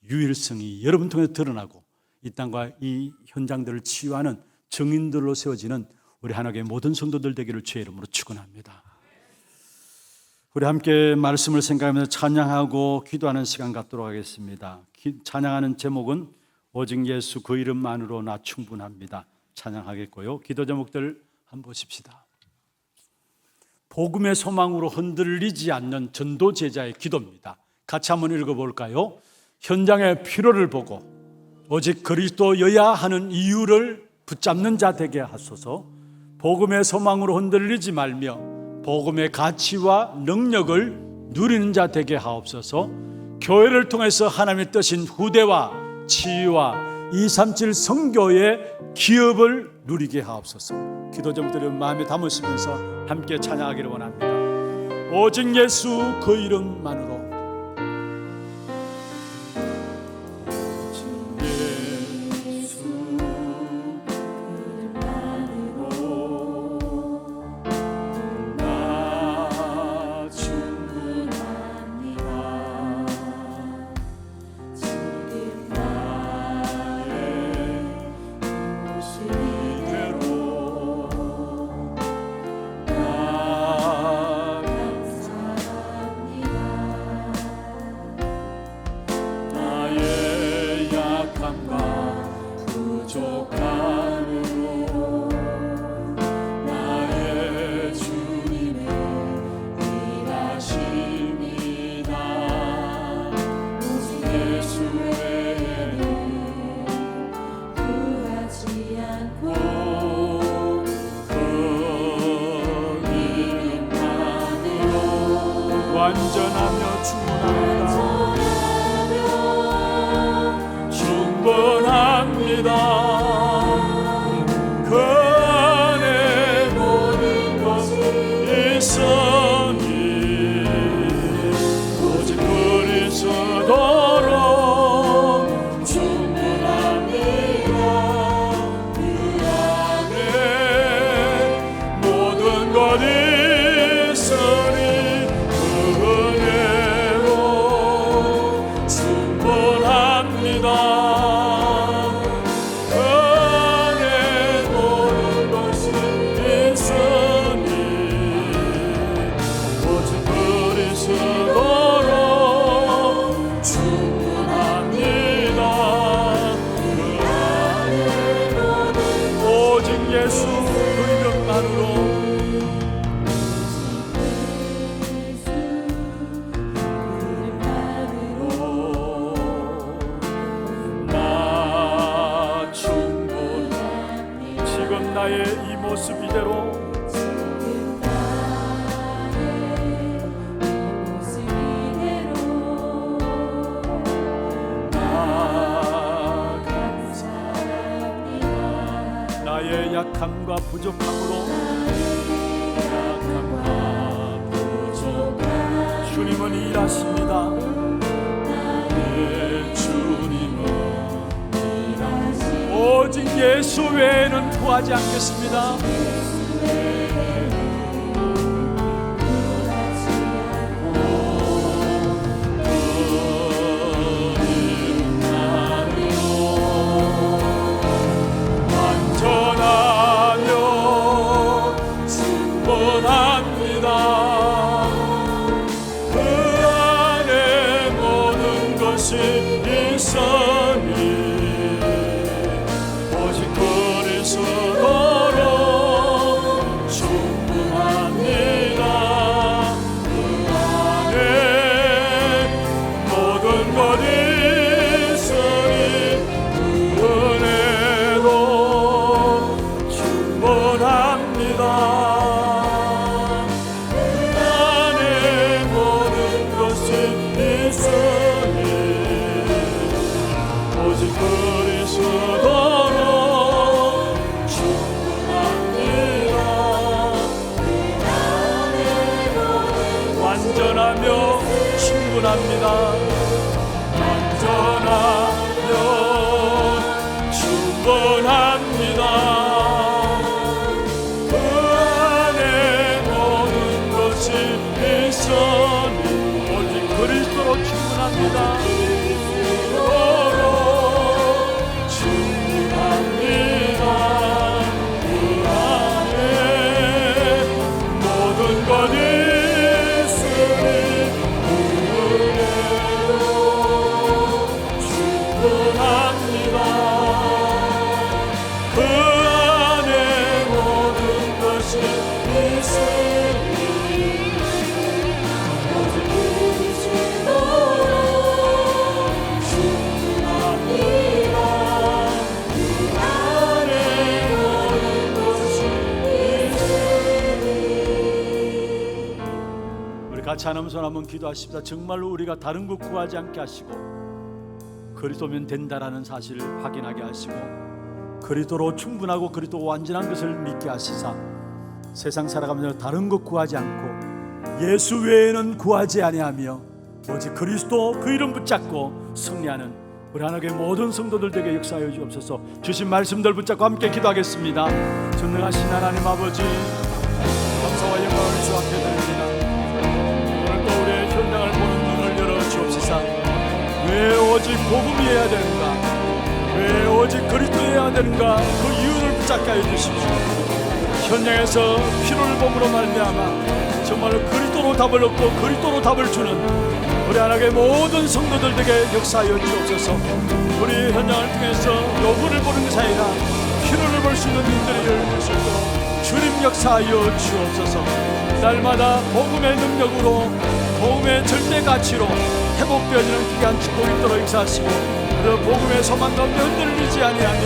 A: 유일성이 여러분 통해서 드러나고 이 땅과 이 현장들을 치유하는 증인들로 세워지는 우리 하나님의 모든 성도들 되기를 주의 이름으로 축원합니다. 우리 함께 말씀을 생각하면서 찬양하고 기도하는 시간 갖도록 하겠습니다. 찬양하는 제목은 오직 예수 그 이름만으로 나 충분합니다. 찬양하겠고요. 기도 제목들 한번 보십시다. 복음의 소망으로 흔들리지 않는 전도 제자의 기도입니다. 같이 한번 읽어볼까요? 현장의 필요를 보고 오직 그리스도여야 하는 이유를 붙잡는 자 되게 하소서. 복음의 소망으로 흔들리지 말며 복음의 가치와 능력을 누리는 자 되게 하옵소서. 교회를 통해서 하나님의 뜻인 후대와 치유와 237 선교의 기업을 누리게 하옵소서. 기도 제목들을 마음에 담으시면서 함께 찬양하기를 원합니다. 오직 예수 그 이름만으로, 완전하며 충분합니다. 그 안에 모든 것이 있으니 오직 그리스도로 충분합니다. 그 안에 모든 것이 나의 이 모습 이대로 나의 약함과 부족함으로 주님은 일하십니다. 오직 예수 외에는 구하지 않겠습니다. 완전하며 충분합니다. 있으니 오직 그리스도로 충분합니다. 그 안에 모든 것이 있으니 그 은혜로 충분합니다. 그 안에 모든 것이 있으니 오직 그리스도로 충분합니다. 완전하며 충분합니다. 완전하며 충분합니다. 그 안에 모든 것이 있으니 오직 그리스도로 충분합니다. 충분합니다. 그 안에 모든 것이 있으니 그 은혜로 충분합니다. 그 안에 모든 것이 있으니 오직 그리스도로 충분합니다. 그 안에 모든 것이 있으니. 우리 같이 하나님 손 한번 기도하십시다. 정말로 우리가 다른 것 구하지 않게 하시고 그리스도면 된다라는 사실을 확인하게 하시고 그리스도로 충분하고 그리스도 완전한 것을 믿게 하시사 세상 살아가면서 다른 것 구하지 않고 예수 외에는 구하지 아니하며 오직 그리스도 그 이름 붙잡고 승리하는 우리 하나님의 모든 성도들에게 역사하여 주옵소서. 주신 말씀들 붙잡고 함께 기도하겠습니다. 전능하신 하나님 아버지, 감사와 영광을 주 앞에 드립니다. 오늘 또 우리의 현장을 보는 눈을 열어 주옵소서. 왜 오직 복음이어야 되는가, 왜 오직 그리스도여야 되는가, 그 이유를 붙잡게 하여 주십시오. 현장에서 피로를 몸으로 말미암아 정말로 그리스도로 답을 얻고 그리스도로 답을 주는 우리 하나님의 모든 성도들에게 역사하여 주옵소서. 우리 현장을 통해서 요구를 보는 것이 아니라 피로를 볼 수 있는 눈들이 열릴 수 있도록 주님 역사하여 주옵소서. 날마다 복음의 능력으로 복음의 절대 가치로 회복되어지는 귀한 축복이 있도록 역사하시고 그 복음의 소망 가운데 흔들리지 아니하며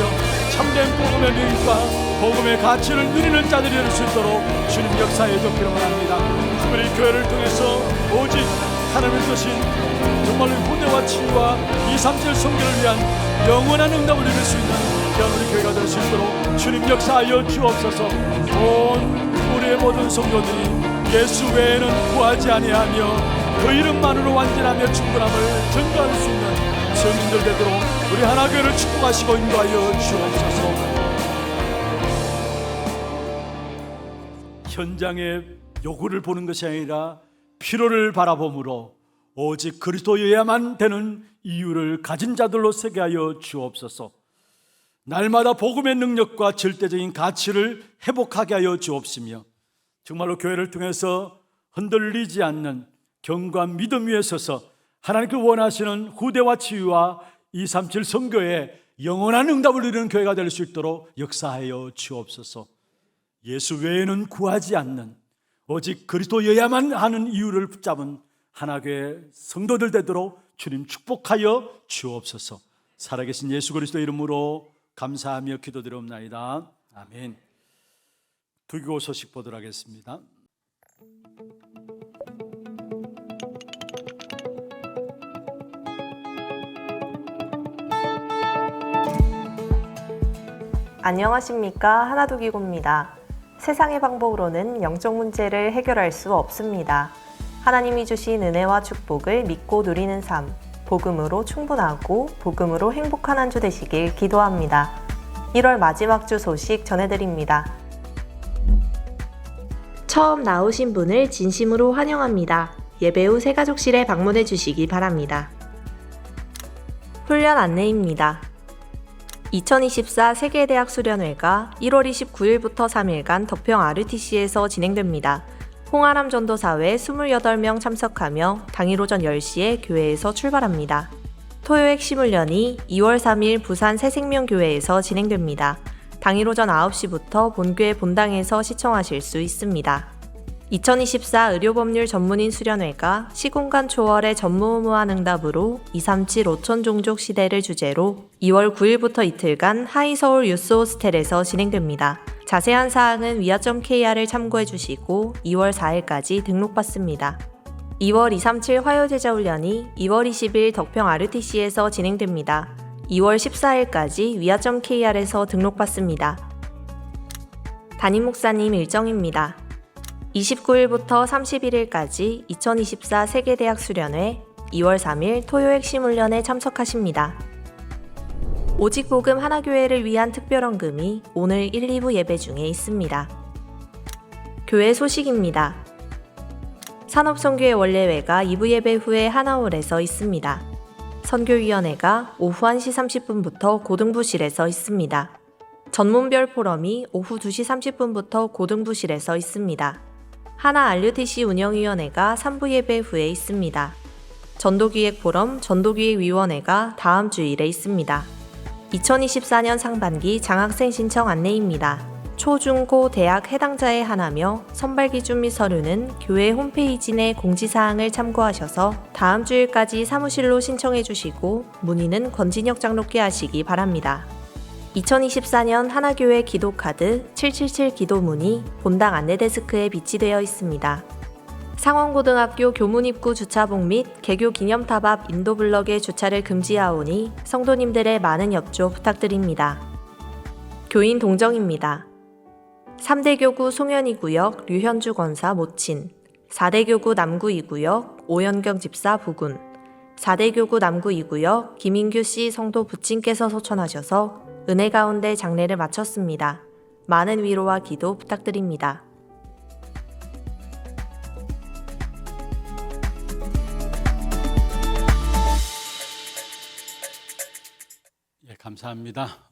A: 참된 복음의 능력과 복음의 가치를 누리는 자들이 될 수 있도록 주님 역사해 주기를 원합니다. 우리 교회를 통해서 오직 하나님의 뜻인 정말 후대와 치유와 237 선교를 위한 영원한 응답을 이룰 수 있는 귀한 우리 교회가 될 수 있도록 주님 역사하여 주옵소서. 온 우리의 모든 성도들이 예수 외에는 구하지 아니하며 그 이름만으로 완전하며 충분함을 전가할 수 있는 성인들 되도록 우리 하나교회를 축복하시고 인도하여 주옵소서. 현장의 요구를 보는 것이 아니라 필요를 바라봄으로 오직 그리스도여야만 되는 이유를 가진 자들로 세게 하여 주옵소서. 날마다 복음의 능력과 절대적인 가치를 회복하게 하여 주옵시며 정말로 교회를 통해서 흔들리지 않는 경고한 믿음 위에 서서 하나님께 원하시는 후대와 치유와 237 선교의 영원한 응답을 이루는 교회가 될 수 있도록 역사하여 주옵소서. 예수 외에는 구하지 않는 오직 그리스도여야만 하는 이유를 붙잡은 하나교회 성도들 되도록 주님 축복하여 주옵소서. 살아계신 예수 그리스도 이름으로 감사하며 기도드리옵나이다. 아멘. 두기고 소식 보도록 하겠습니다.
F: 안녕하십니까, 하나두기고입니다. 세상의 방법으로는 영적 문제를 해결할 수 없습니다. 하나님이 주신 은혜와 축복을 믿고 누리는 삶, 복음으로 충분하고 복음으로 행복한 한 주 되시길 기도합니다. 1월 마지막 주 소식 전해드립니다. 처음 나오신 분을 진심으로 환영합니다. 예배 후 새가족실에 방문해 주시기 바랍니다. 훈련 안내입니다. 2024 세계대학 수련회가 1월 29일부터 3일간 덕평 RUTC에서 진행됩니다. 홍아람 전도사회 28명 참석하며 당일 오전 10시에 교회에서 출발합니다. 토요 핵심 훈련이 2월 3일 부산 새생명교회에서 진행됩니다. 당일 오전 9시부터 본교회 본당에서 시청하실 수 있습니다. 2024 의료법률 전문인 수련회가 시공간 초월의 전무후무한 응답으로 237 5천 종족 시대를 주제로 2월 9일부터 이틀간 하이서울 유스 호스텔에서 진행됩니다. 자세한 사항은 위아.kr을 참고해 주시고 2월 4일까지 등록받습니다. 2월 237 화요제자훈련이 2월 20일 덕평 RUTC에서 진행됩니다. 2월 14일까지 위아.kr에서 등록받습니다. 담임 목사님 일정입니다. 29일부터 31일까지 2024 세계대학 수련회 2월 3일 토요 핵심 훈련에 참석하십니다. 오직 복음 하나교회를 위한 특별헌금이 오늘 1, 2부 예배 중에 있습니다. 교회 소식입니다. 산업선교회 원례회가 2부 예배 후에 하나홀에서 있습니다. 선교위원회가 오후 1시 30분부터 고등부실에서 있습니다. 전문별 포럼이 오후 2시 30분부터 고등부실에서 있습니다. 하나 RUTC 운영위원회가 3부 예배 후에 있습니다. 전도기획 포럼 전도기획위원회가 다음 주일에 있습니다. 2024년 상반기 장학생 신청 안내입니다. 초, 중, 고, 대학 해당자에 한하며 선발 기준 및 서류는 교회 홈페이지 내 공지사항을 참고하셔서 다음 주일까지 사무실로 신청해 주시고 문의는 권진혁 장로께 하시기 바랍니다. 2024년 하나교회 기도카드 777 기도문이 본당 안내데스크에 비치되어 있습니다. 상원고등학교 교문 입구 주차복 및 개교 기념탑 앞 인도블럭의 주차를 금지하오니 성도님들의 많은 협조 부탁드립니다. 교인 동정입니다. 3대 교구 송현이 구역 류현주 권사 모친, 4대 교구 남구 2구역 오연경 집사 부군, 4대 교구 남구 2구역 김인규 씨 성도 부친께서 소천하셔서 은혜 가운데 장례를 마쳤습니다. 많은 위로와 기도 부탁드립니다.
A: 예, 감사합니다.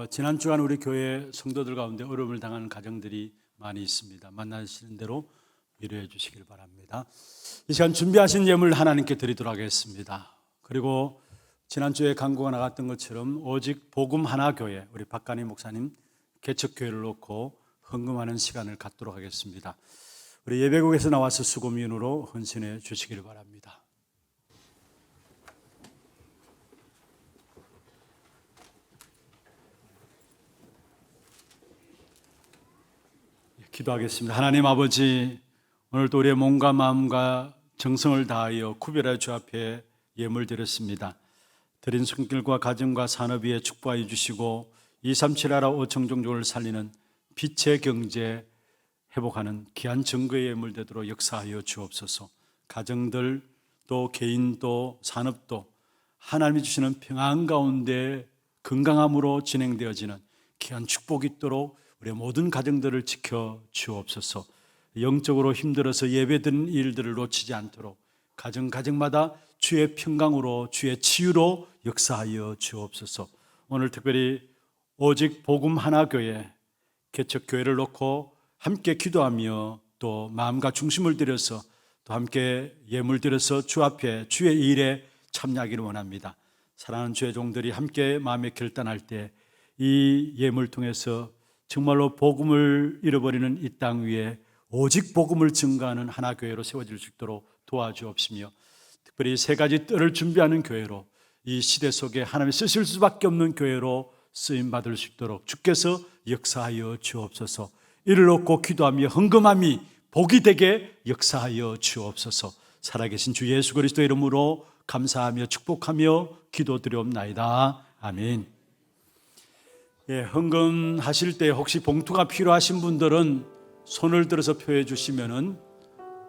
A: 지난 주간 우리 교회 성도들 가운데 어려움을 당하는 가정들이 많이 있습니다. 만나시는 대로 위로해 주시길 바랍니다. 이 시간 준비하신 예물 하나님께 드리도록 하겠습니다. 그리고 지난주에 광고가 나갔던 것처럼 오직 복음 하나 교회 우리 박간희 목사님 개척교회를 놓고 헌금하는 시간을 갖도록 하겠습니다. 우리 예배국에서 나와서 수고민으로 헌신해 주시길 바랍니다. 기도하겠습니다. 하나님 아버지, 오늘도 우리의 몸과 마음과 정성을 다하여 구별하여 주 앞에 예물 드렸습니다. 드린 손길과 가정과 산업 위에 축복하여 주시고 237 나라 5천 종족을 살리는 빛의 경제 회복하는 귀한 증거의 예물 되도록 역사하여 주옵소서. 가정들 또 개인도 산업도 하나님이 주시는 평안 가운데 건강함으로 진행되어지는 귀한 축복이 있도록 우리 모든 가정들을 지켜 주옵소서. 영적으로 힘들어서 예배드린 일들을 놓치지 않도록 가정마다 주의 평강으로 주의 치유로 역사하여 주옵소서. 오늘 특별히 오직 복음 하나 교회 개척교회를 놓고 함께 기도하며 또 마음과 중심을 들여서 또 함께 예물 들여서 주 앞에 주의 일에 참여하기를 원합니다. 사랑하는 주의 종들이 함께 마음에 결단할 때 이 예물 통해서 정말로 복음을 잃어버리는 이 땅 위에 오직 복음을 증거하는 하나 교회로 세워질 수 있도록 도와주옵시며 특별히 세 가지 뜰을 준비하는 교회로 이 시대 속에 하나님이 쓰실 수밖에 없는 교회로 쓰임받을 수 있도록 주께서 역사하여 주옵소서. 이를 놓고 기도하며 헌금함이 복이 되게 역사하여 주옵소서. 살아계신 주 예수 그리스도의 이름으로 감사하며 축복하며 기도드리옵나이다. 아멘. 예, 헌금하실 때 혹시 봉투가 필요하신 분들은 손을 들어서 표해 주시면은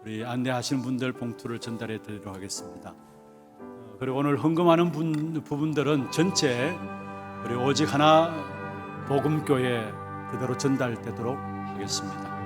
A: 우리 안내하시는 분들 봉투를 전달해 드리도록 하겠습니다. 그리고 오늘 헌금하는 부분들은 전체 우리 오직 하나 복음교회 그대로 전달되도록 하겠습니다.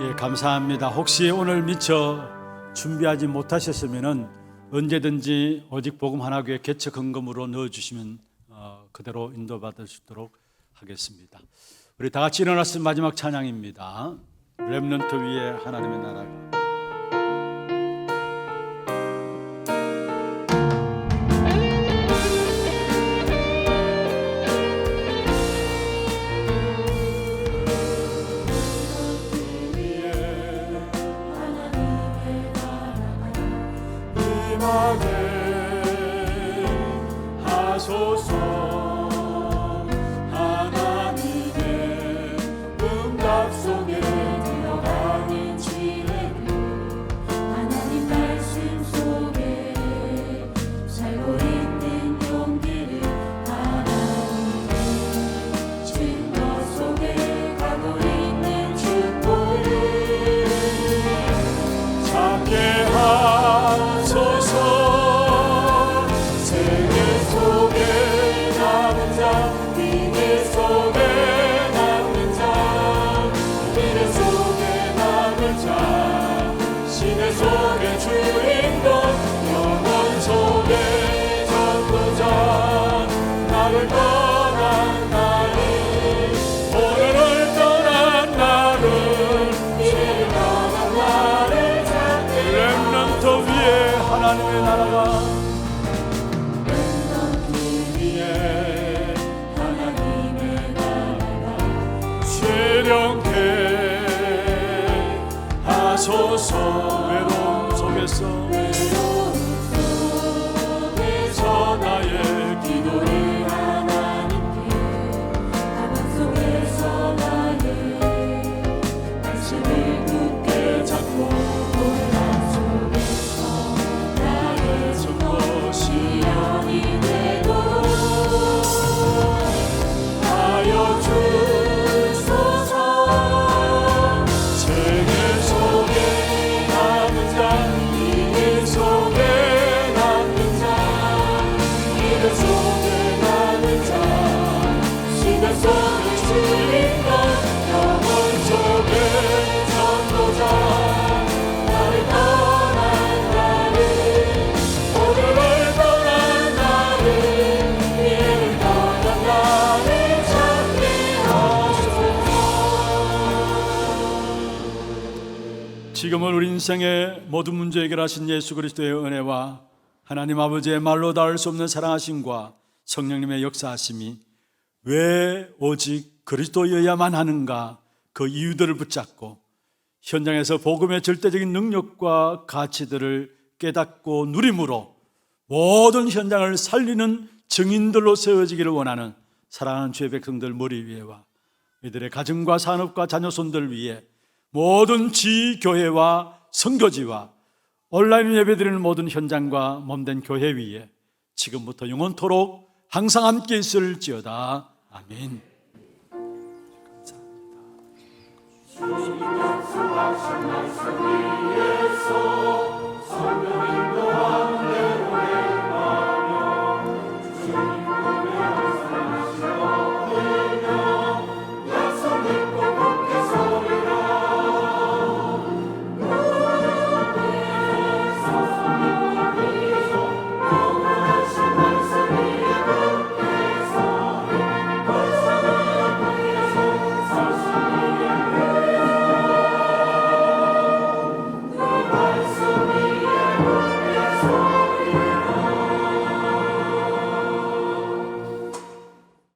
A: 예, 감사합니다. 혹시 오늘 미처 준비하지 못하셨으면 언제든지 오직 복음 하나교회 개척 헌금으로 넣어주시면 그대로 인도받을 수 있도록 하겠습니다. 우리 다 같이 일어나서 마지막 찬양입니다. 렘넌트 위에 하나님의 나라가. 하나님의 나라가 재령케 하소서. 외로움 속에서 나의 기도를 하나님께 가방 속에서 나의 말씀을 굳게 잡고 고난 속에서 나의 증거 시련이 되도록 하여 주소서. 생애 속에 남은 자, 이 속에 남는 자, 이들 속에 남은 자, 시간 속에 주인공, 영혼 속에 전도자. 나를 떠난 나를, 오늘을 떠난 나를, 미래를 떠난 나를 찾게 하소서. 지금은 우리 인생의 모든 문제 해결하신 예수 그리스도의 은혜와 하나님 아버지의 말로 닿을 수 없는 사랑하심과 성령님의 역사하심이 왜 오직 그리스도여야만 하는가, 그 이유들을 붙잡고 현장에서 복음의 절대적인 능력과 가치들을 깨닫고 누림으로 모든 현장을 살리는 증인들로 세워지기를 원하는 사랑하는 주의 백성들 머리 위에와 이들의 가정과 산업과 자녀손들 위에 모든 지교회와 선교지와 온라인 예배드리는 모든 현장과 몸된 교회 위에 지금부터 영원토록 항상 함께 있을지어다. 아멘.
C: 주님 약속하신 말씀 위에서 성령 인도하는